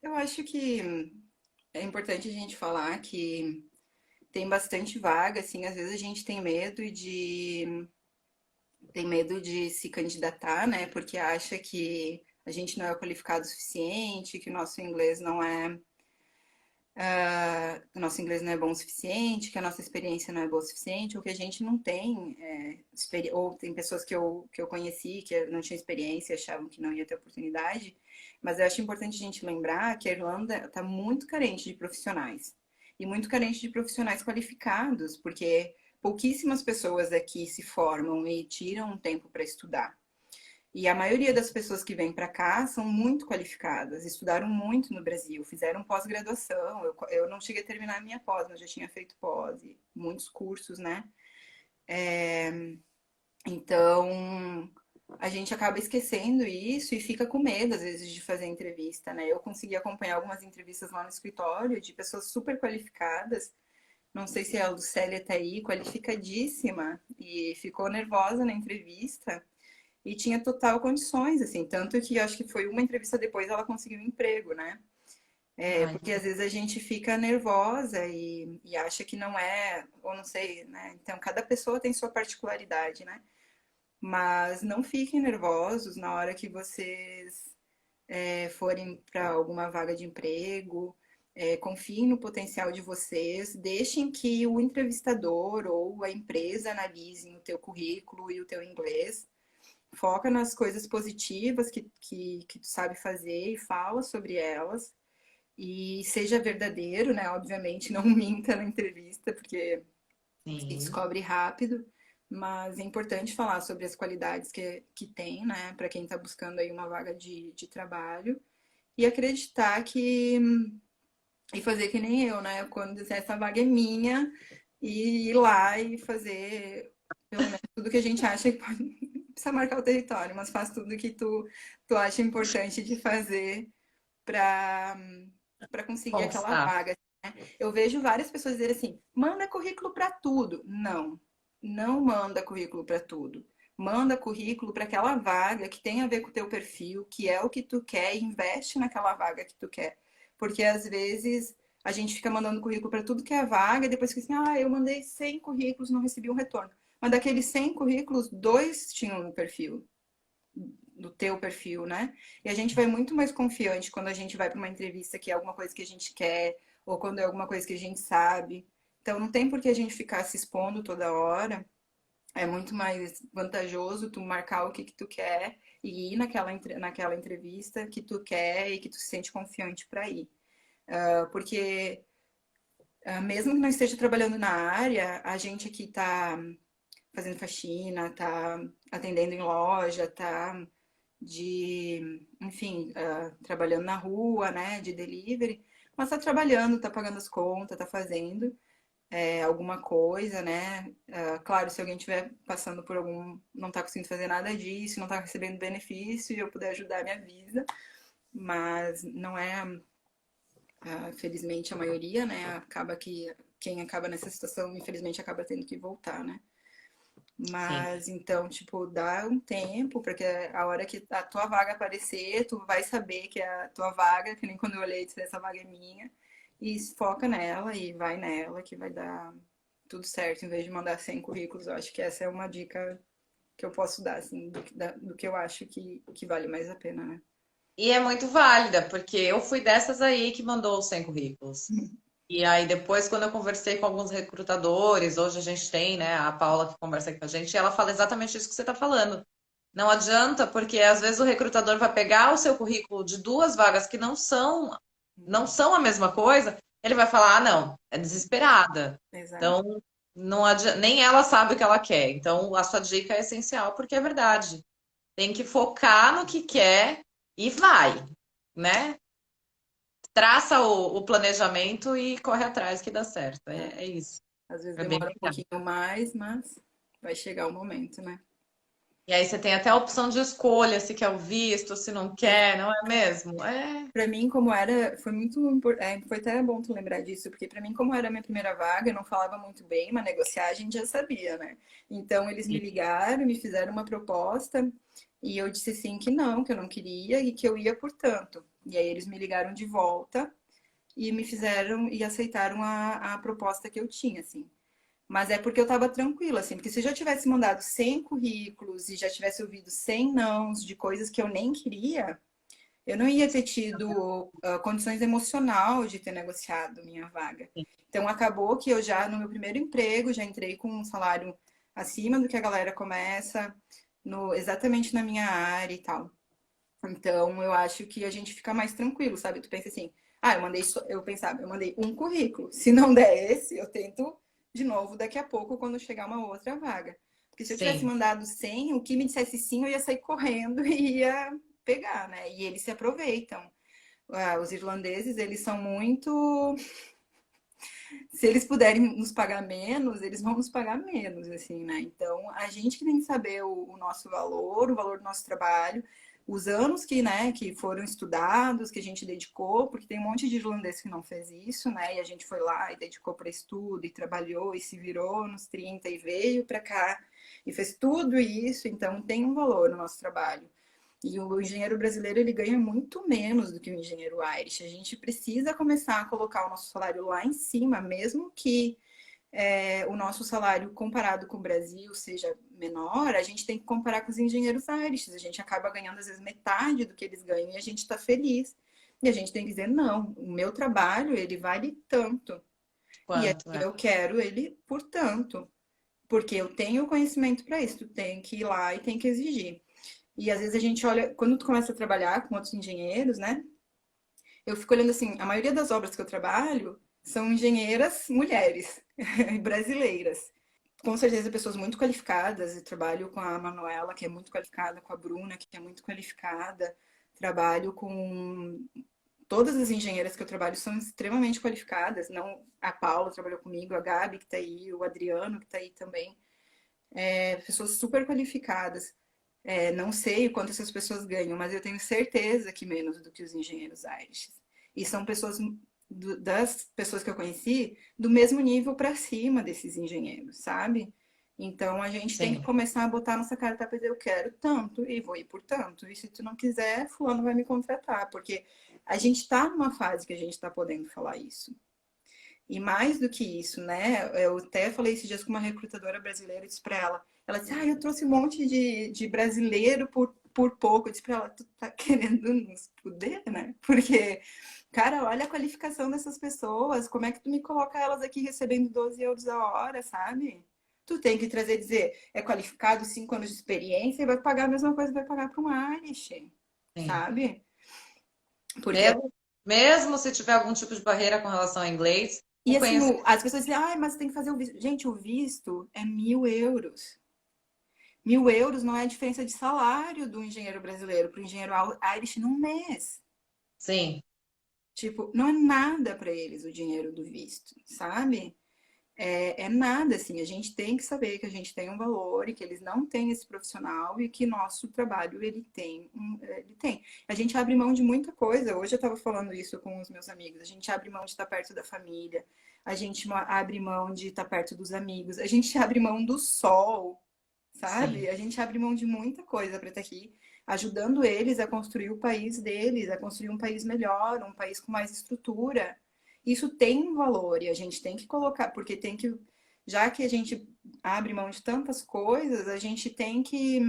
Eu acho que é importante a gente falar que tem bastante vaga, assim, às vezes a gente tem medo de se candidatar, né? Porque acha que a gente não é qualificado o suficiente, que o nosso inglês não é bom o suficiente, que a nossa experiência não é boa o suficiente, ou que a gente não tem, ou tem pessoas que eu conheci que não tinham experiência e achavam que não ia ter oportunidade, mas eu acho importante a gente lembrar que a Irlanda está muito carente de profissionais, e muito carente de profissionais qualificados, porque pouquíssimas pessoas aqui se formam e tiram um tempo para estudar. E a maioria das pessoas que vêm para cá são muito qualificadas, estudaram muito no Brasil, fizeram pós-graduação. Eu não cheguei a terminar a minha pós, mas já tinha feito pós e muitos cursos, né? Então, a gente acaba esquecendo isso e fica com medo, às vezes, de fazer entrevista, né? Eu consegui acompanhar algumas entrevistas lá no escritório de pessoas super qualificadas. Não sei se a Lucélia tá aí, qualificadíssima, e ficou nervosa na entrevista. E tinha total condições, assim, tanto que acho que foi uma entrevista depois ela conseguiu um emprego, né? Ai, Porque às vezes a gente fica nervosa e acha que não é, ou não sei, né? Então cada pessoa tem sua particularidade, né? Mas não fiquem nervosos na hora que vocês forem para alguma vaga de emprego. Confiem no potencial de vocês, deixem que o entrevistador ou a empresa analisem o teu currículo e o teu inglês. Foca nas coisas positivas que tu sabe fazer e fala sobre elas. E seja verdadeiro, né? Obviamente, não minta na entrevista, porque se sim. descobre rápido. Mas é importante falar sobre as qualidades que tem, né? Para quem está buscando aí uma vaga de trabalho. E acreditar que. E fazer que nem eu, né? Quando disser essa vaga é minha, e ir lá e fazer pelo menos tudo que a gente acha que pode. Não precisa marcar o território, mas faz tudo que tu acha importante de fazer para conseguir aquela Conquistar. vaga. Eu vejo várias pessoas dizerem assim: manda currículo para tudo. Não, não manda currículo para tudo. Manda currículo para aquela vaga que tem a ver com o teu perfil, que é o que tu quer, e investe naquela vaga que tu quer. Porque às vezes a gente fica mandando currículo para tudo que é vaga, e depois fica assim: ah, eu mandei 100 currículos, não recebi um retorno. Mas daqueles 100 currículos, 2 tinham no perfil, do teu perfil, né? E a gente vai muito mais confiante quando a gente vai para uma entrevista que é alguma coisa que a gente quer, ou quando é alguma coisa que a gente sabe. Então não tem por que a gente ficar se expondo toda hora. É muito mais vantajoso tu marcar o que tu quer e ir naquela entrevista que tu quer e que tu se sente confiante para ir. Porque mesmo que não esteja trabalhando na área, a gente aqui tá fazendo faxina, tá atendendo em loja, tá enfim, trabalhando na rua, né, de delivery, mas tá trabalhando, tá pagando as contas, tá fazendo alguma coisa, né? Claro, se alguém estiver passando por não tá conseguindo fazer nada disso, não tá recebendo benefício e eu puder ajudar, me avisa, mas não é, felizmente, a maioria, né? Acaba que quem acaba nessa situação, infelizmente, acaba tendo que voltar, né? Sim. Mas então, tipo, dá um tempo, porque a hora que a tua vaga aparecer, tu vai saber que é a tua vaga, que nem quando eu olhei e disse, essa vaga é minha, e foca nela e vai nela, que vai dar tudo certo, em vez de mandar 100 currículos. Eu acho que essa é uma dica que eu posso dar, assim, do que eu acho que vale mais a pena, né? E é muito válida, porque eu fui dessas aí que mandou os 100 currículos. E aí depois, quando eu conversei com alguns recrutadores, hoje a gente tem, né, a Paula que conversa aqui com a gente, e ela fala exatamente isso que você está falando. Não adianta, porque às vezes o recrutador vai pegar o seu currículo de duas vagas que não são a mesma coisa, ele vai falar, ah, não, é desesperada. Exato. Então, não adianta, nem ela sabe o que ela quer. Então, a sua dica é essencial, porque é verdade. Tem que focar no que quer e vai, né? Traça o planejamento e corre atrás que dá certo. É isso. Às vezes É bem demora um legal. pouquinho mais, mas vai chegar o momento, né? E aí você tem até a opção de escolha, se quer o visto, se não quer, não é mesmo? Pra mim, como era, foi foi até bom tu lembrar disso, porque pra mim, como era a minha primeira vaga, eu não falava muito bem, mas negociar a gente já sabia, né? Então, eles me ligaram, me fizeram uma proposta, e eu disse sim que eu não queria e que eu ia por tanto. E aí eles me ligaram de volta e me fizeram e aceitaram a proposta que eu tinha, assim. Mas é porque eu tava tranquila, assim, porque se eu já tivesse mandado 100 currículos e já tivesse ouvido 100 nãos de coisas que eu nem queria, eu não ia ter tido condições emocional de ter negociado minha vaga. Então acabou que eu já, no meu primeiro emprego, já entrei com um salário acima do que a galera começa, exatamente na minha área e tal. Então eu acho que a gente fica mais tranquilo, sabe? Tu pensa assim, ah, eu pensava, eu mandei um currículo. Se não der esse, eu tento de novo daqui a pouco quando chegar uma outra vaga. Porque se eu tivesse Sim, mandado 100, o que me dissesse sim, eu ia sair correndo e ia pegar, né? E eles se aproveitam. Os irlandeses, eles são muito. Se eles puderem nos pagar menos, eles vão nos pagar menos, assim, né? Então, a gente que tem que saber o nosso valor, o valor do nosso trabalho, os anos que, né, que foram estudados, que a gente dedicou, porque tem um monte de irlandês que não fez isso, né? E a gente foi lá e dedicou para estudo, e trabalhou, e se virou nos 30 e veio para cá, e fez tudo isso, então tem um valor no nosso trabalho. E o engenheiro brasileiro ele ganha muito menos do que o engenheiro Irish. A gente precisa começar a colocar o nosso salário lá em cima, mesmo que o nosso salário comparado com o Brasil seja menor, a gente tem que comparar com os engenheiros Irish. A gente acaba ganhando às vezes metade do que eles ganham e a gente está feliz. E a gente tem que dizer, não, o meu trabalho ele vale tanto. E aí quanto é. eu quero ele por tanto. Porque eu tenho conhecimento para isso, tu tem que ir lá e tem que exigir. E às vezes a gente olha, quando tu começa a trabalhar com outros engenheiros, né? Eu fico olhando assim, a maioria das obras que eu trabalho são engenheiras mulheres, brasileiras. Com certeza pessoas muito qualificadas. Eu trabalho com a Manuela, que é muito qualificada, com a Bruna, que é muito qualificada. Trabalho com todas as engenheiras que eu trabalho são extremamente qualificadas. Não, a Paula trabalhou comigo, a Gabi que está aí, o Adriano que está aí também. Pessoas super qualificadas. Não sei o quanto essas pessoas ganham, mas eu tenho certeza que menos do que os engenheiros Irish. E são pessoas, das pessoas que eu conheci, do mesmo nível para cima desses engenheiros, sabe? Então a gente tem que Sim. começar a botar nossa cara para dizer eu quero tanto e vou ir por tanto. E se tu não quiser, fulano vai me contratar, porque a gente está numa fase que a gente está podendo falar isso. E mais do que isso, né? Eu até falei esses dias com uma recrutadora brasileira, eu disse para ela, ela disse, eu trouxe um monte de brasileiro por pouco. Eu disse para ela, tu tá querendo nos fuder, né? Porque, cara, olha a qualificação dessas pessoas, como é que tu me coloca elas aqui recebendo 12 euros a hora, sabe? Tu tem que trazer, dizer, é qualificado, 5 anos de experiência, e vai pagar a mesma coisa que vai pagar para uma Irish, Sim. sabe? Porque Mesmo se tiver algum tipo de barreira com relação ao inglês, o e assim, conhecimento. as pessoas dizem, mas tem que fazer o visto. Gente, o visto é 1.000 euros. 1.000 euros não é a diferença de salário do engenheiro brasileiro para o engenheiro Irish num mês. Sim. Tipo, não é nada para eles o dinheiro do visto, sabe? É nada, assim. A gente tem que saber que a gente tem um valor e que eles não têm esse profissional e que nosso trabalho, ele tem. A gente abre mão de muita coisa. Hoje eu estava falando isso com os meus amigos. A gente abre mão de estar perto da família. A gente abre mão de estar perto dos amigos. A gente abre mão do sol, sabe? Sim. A gente abre mão de muita coisa para estar aqui, ajudando eles a construir o país deles, a construir um país melhor, um país com mais estrutura. Isso tem um valor e a gente tem que colocar, porque tem que, já que a gente abre mão de tantas coisas, a gente tem que,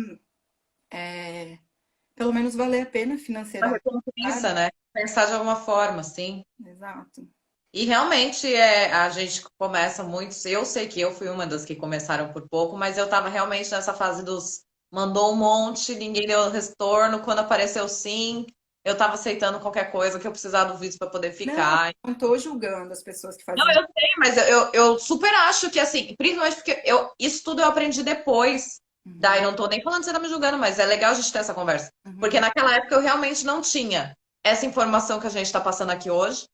pelo menos, valer a pena A financeiramente, recompensa, sabe? né? Pensar de alguma forma, sim. Exato. E realmente a gente começa muito. Eu sei que eu fui uma das que começaram por pouco, mas eu estava realmente nessa fase dos mandou um monte, ninguém deu retorno. Quando apareceu sim, eu estava aceitando qualquer coisa que eu precisava do visto para poder Não, ficar. não estou julgando as pessoas que Não, fazem. eu sei, mas eu super acho que assim, principalmente porque isso tudo eu aprendi depois. Daí Uhum, não tô nem falando que você tá me julgando, mas é legal a gente ter essa conversa. Porque uhum, naquela época eu realmente não tinha essa informação que a gente está passando aqui hoje.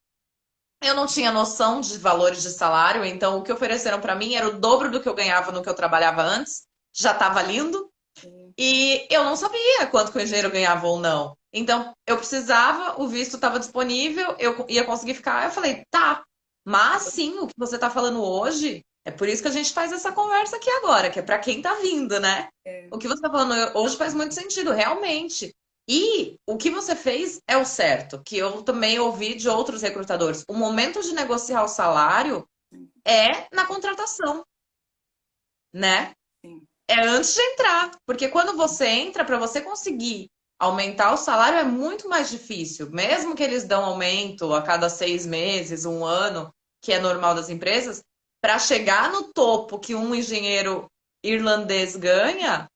Eu não tinha noção de valores de salário, então o que ofereceram para mim era o dobro do que eu ganhava no que eu trabalhava antes. Já estava lindo. sim, E eu não sabia quanto que o engenheiro ganhava ou não. Então, eu precisava, o visto estava disponível, eu ia conseguir ficar. Eu falei, tá. Mas sim, o que você está falando hoje, é por isso que a gente faz essa conversa aqui agora, que é para quem está vindo, né? é, O que você está falando hoje faz muito sentido, realmente. E o que você fez é o certo, que eu também ouvi de outros recrutadores. O momento de negociar o salário é na contratação, né? sim, É antes de entrar, porque quando você entra, para você conseguir aumentar o salário é muito mais difícil. Mesmo que eles dão aumento a cada 6 meses, um ano, que é normal das empresas, para chegar no topo que um engenheiro irlandês ganha,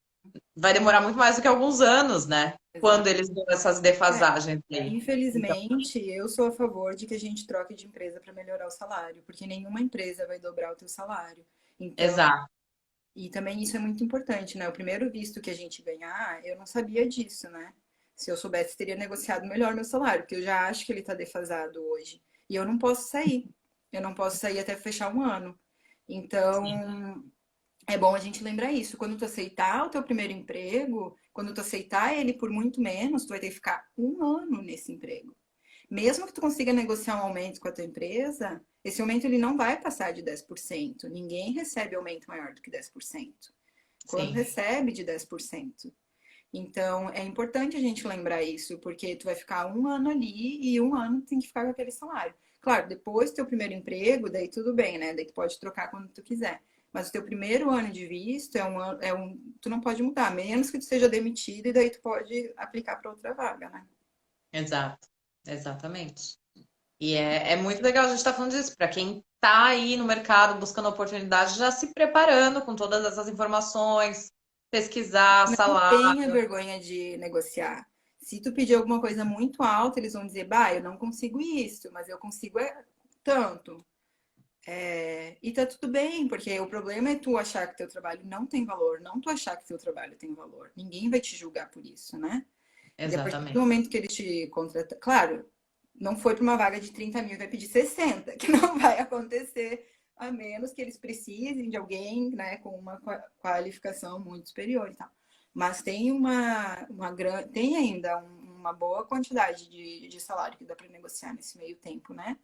vai demorar muito mais do que alguns anos, né? Quando exato. eles dão essas É, defasagens aí. Então, infelizmente, eu sou a favor de que a gente troque de empresa para melhorar o salário, porque nenhuma empresa vai dobrar o teu salário. Então, exato. e também isso é muito importante, né? O primeiro visto que a gente ganhar, eu não sabia disso, né? Se eu soubesse, teria negociado melhor meu salário, porque eu já acho que ele está defasado hoje. E eu não posso sair. Eu não posso sair até fechar um ano. Sim. Então, é bom a gente lembrar isso. Quando tu aceitar o teu primeiro emprego, quando tu aceitar ele por muito menos, tu vai ter que ficar um ano nesse emprego. Mesmo que tu consiga negociar um aumento com a tua empresa, esse aumento ele não vai passar de 10%. Ninguém recebe aumento maior do que 10%. Quando Sim. recebe de 10%. Então, é importante a gente lembrar isso, porque tu vai ficar um ano ali e um ano tu tem que ficar com aquele salário. Claro, depois do teu primeiro emprego, daí tudo bem, né? Daí tu pode trocar quando tu quiser. Mas o teu primeiro ano de visto tu não pode mudar, menos que tu seja demitido e daí tu pode aplicar para outra vaga, né? Exato. Exatamente. E é muito legal a gente estar falando disso, para quem está aí no mercado buscando oportunidade, já se preparando com todas essas informações, pesquisar, Não tenha salário. vergonha de negociar. Se tu pedir alguma coisa muito alta, eles vão dizer, bah, eu não consigo isso, mas eu consigo tanto. E tá tudo bem, porque o problema é tu achar que teu trabalho não tem valor, não tu achar que teu trabalho tem valor. Ninguém vai te julgar por isso, né? E a partir do Exatamente. momento que ele te contrata, claro, não foi para uma vaga de 30 mil, vai pedir 60, que não vai acontecer, a menos que eles precisem de alguém, né, com uma qualificação muito superior e tal. Mas tem tem ainda uma boa quantidade de salário que dá para negociar nesse meio tempo, né?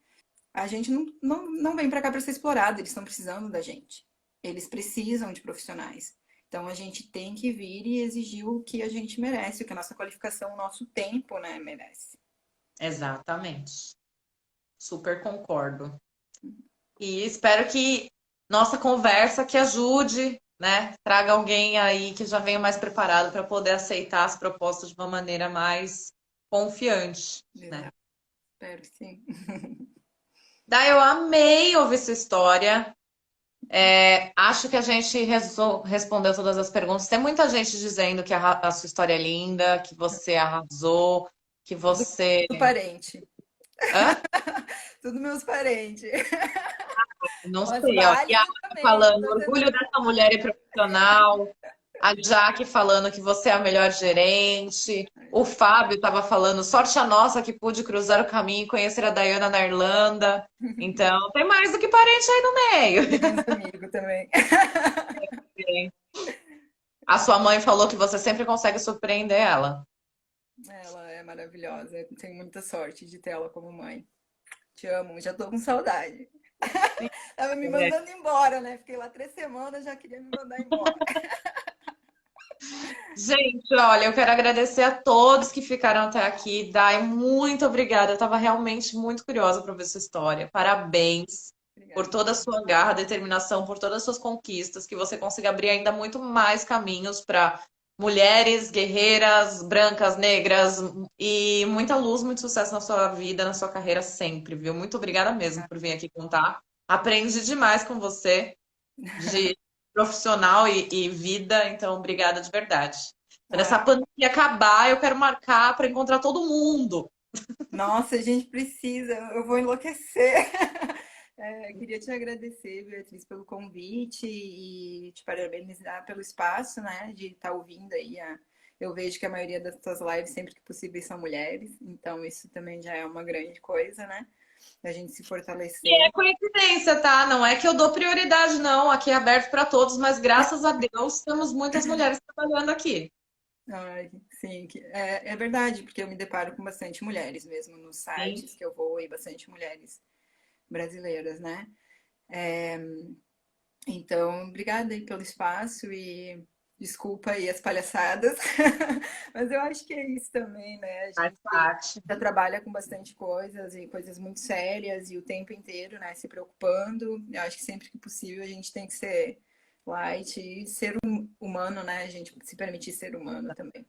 A gente não vem para cá para ser explorado, eles estão precisando da gente. Eles precisam de profissionais. Então a gente tem que vir e exigir o que a gente merece, o que a nossa qualificação, o nosso tempo, né, merece. Exatamente. Super concordo. E espero que nossa conversa que ajude, né? Traga alguém aí que já venha mais preparado para poder aceitar as propostas de uma maneira mais confiante, né? Exato. Espero que sim. Daí eu amei ouvir sua história. Acho que a gente respondeu todas as perguntas. Tem muita gente dizendo que a sua história é linda, que você arrasou, que você. Tudo parente. Hã? Tudo meus parentes. Não Mas sei, ó. E a válido Ana também, não falando, tô orgulho dizendo dessa mulher e profissional. A Jaque falando que você é a melhor gerente. O Fábio estava falando, sorte a nossa que pude cruzar o caminho e conhecer a Dayana na Irlanda. Então, tem mais do que parente aí no meio. que tem uns amigos também. A sua mãe falou que você sempre consegue surpreender ela. Ela é maravilhosa. Eu tenho muita sorte de ter ela como mãe. Te amo, já tô com saudade. Tava me É. mandando embora, né? Fiquei lá 3 semanas, já queria me mandar embora. Gente, olha, eu quero agradecer a todos que ficaram até aqui. Dai, muito obrigada. Eu estava realmente muito curiosa para ver sua história. Parabéns por Obrigada. toda a sua garra, determinação, por todas as suas conquistas, que você consiga abrir ainda muito mais caminhos para mulheres, guerreiras, brancas, negras e muita luz, muito sucesso na sua vida, na sua carreira sempre, viu? Muito obrigada mesmo por vir aqui contar. Aprendi demais com você de profissional e vida, então obrigada de verdade. Quando essa Ah, pandemia acabar, eu quero marcar para encontrar todo mundo. nossa, a gente precisa, eu vou enlouquecer. Queria te agradecer, Beatriz, pelo convite e te parabenizar pelo espaço, né, de estar ouvindo aí. Eu vejo que a maioria das tuas lives, sempre que possível, são mulheres, então isso também já é uma grande coisa, né? A gente se E fortalecer. é coincidência, tá? Não é que eu dou prioridade, não. Aqui é aberto para todos, mas graças a Deus temos muitas mulheres trabalhando aqui. Ai, sim, é verdade, porque eu me deparo com bastante mulheres mesmo nos Sim. sites que eu vou e bastante mulheres brasileiras, né? Então, obrigada aí pelo espaço e desculpa aí as palhaçadas, mas eu acho que é isso também, né? A Faz gente parte. já trabalha com bastante coisas e coisas muito sérias e o tempo inteiro, né, se preocupando. Eu acho que sempre que possível a gente tem que ser light e ser humano, né? A gente se permitir ser humano também.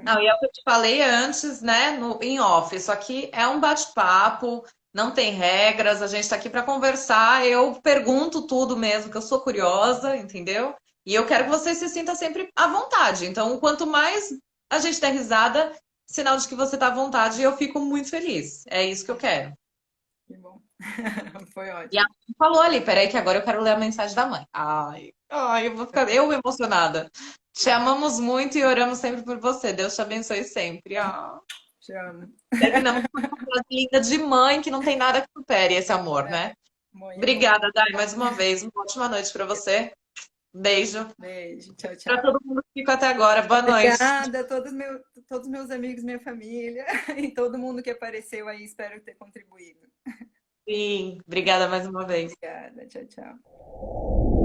Não, e é o que eu te falei antes, né, em off. Isso aqui é um bate-papo, não tem regras, a gente está aqui para conversar. Eu pergunto tudo mesmo, que eu sou curiosa, entendeu? E eu quero que você se sinta sempre à vontade. Então, quanto mais a gente der risada, sinal de que você está à vontade, e eu fico muito feliz. É isso que eu quero. Que bom. Foi E a ótimo. mãe falou ali, peraí, que agora eu quero ler a mensagem da mãe. Ai, eu vou ficar eu emocionada. Te amamos muito e oramos sempre por você. Deus te abençoe sempre. Ah. Te amo. Terminamos com uma frase linda de mãe que não tem nada que supere esse amor, né? Mãe é bom. Obrigada, Dai, mais uma vez. Uma ótima noite para você. Beijo. Beijo. Tchau, Para tchau. todo mundo que ficou até agora. Boa noite. Obrigada a todos meus amigos, minha família e todo mundo que apareceu aí. Espero ter contribuído. Sim, obrigada mais uma vez. Obrigada. Tchau, tchau.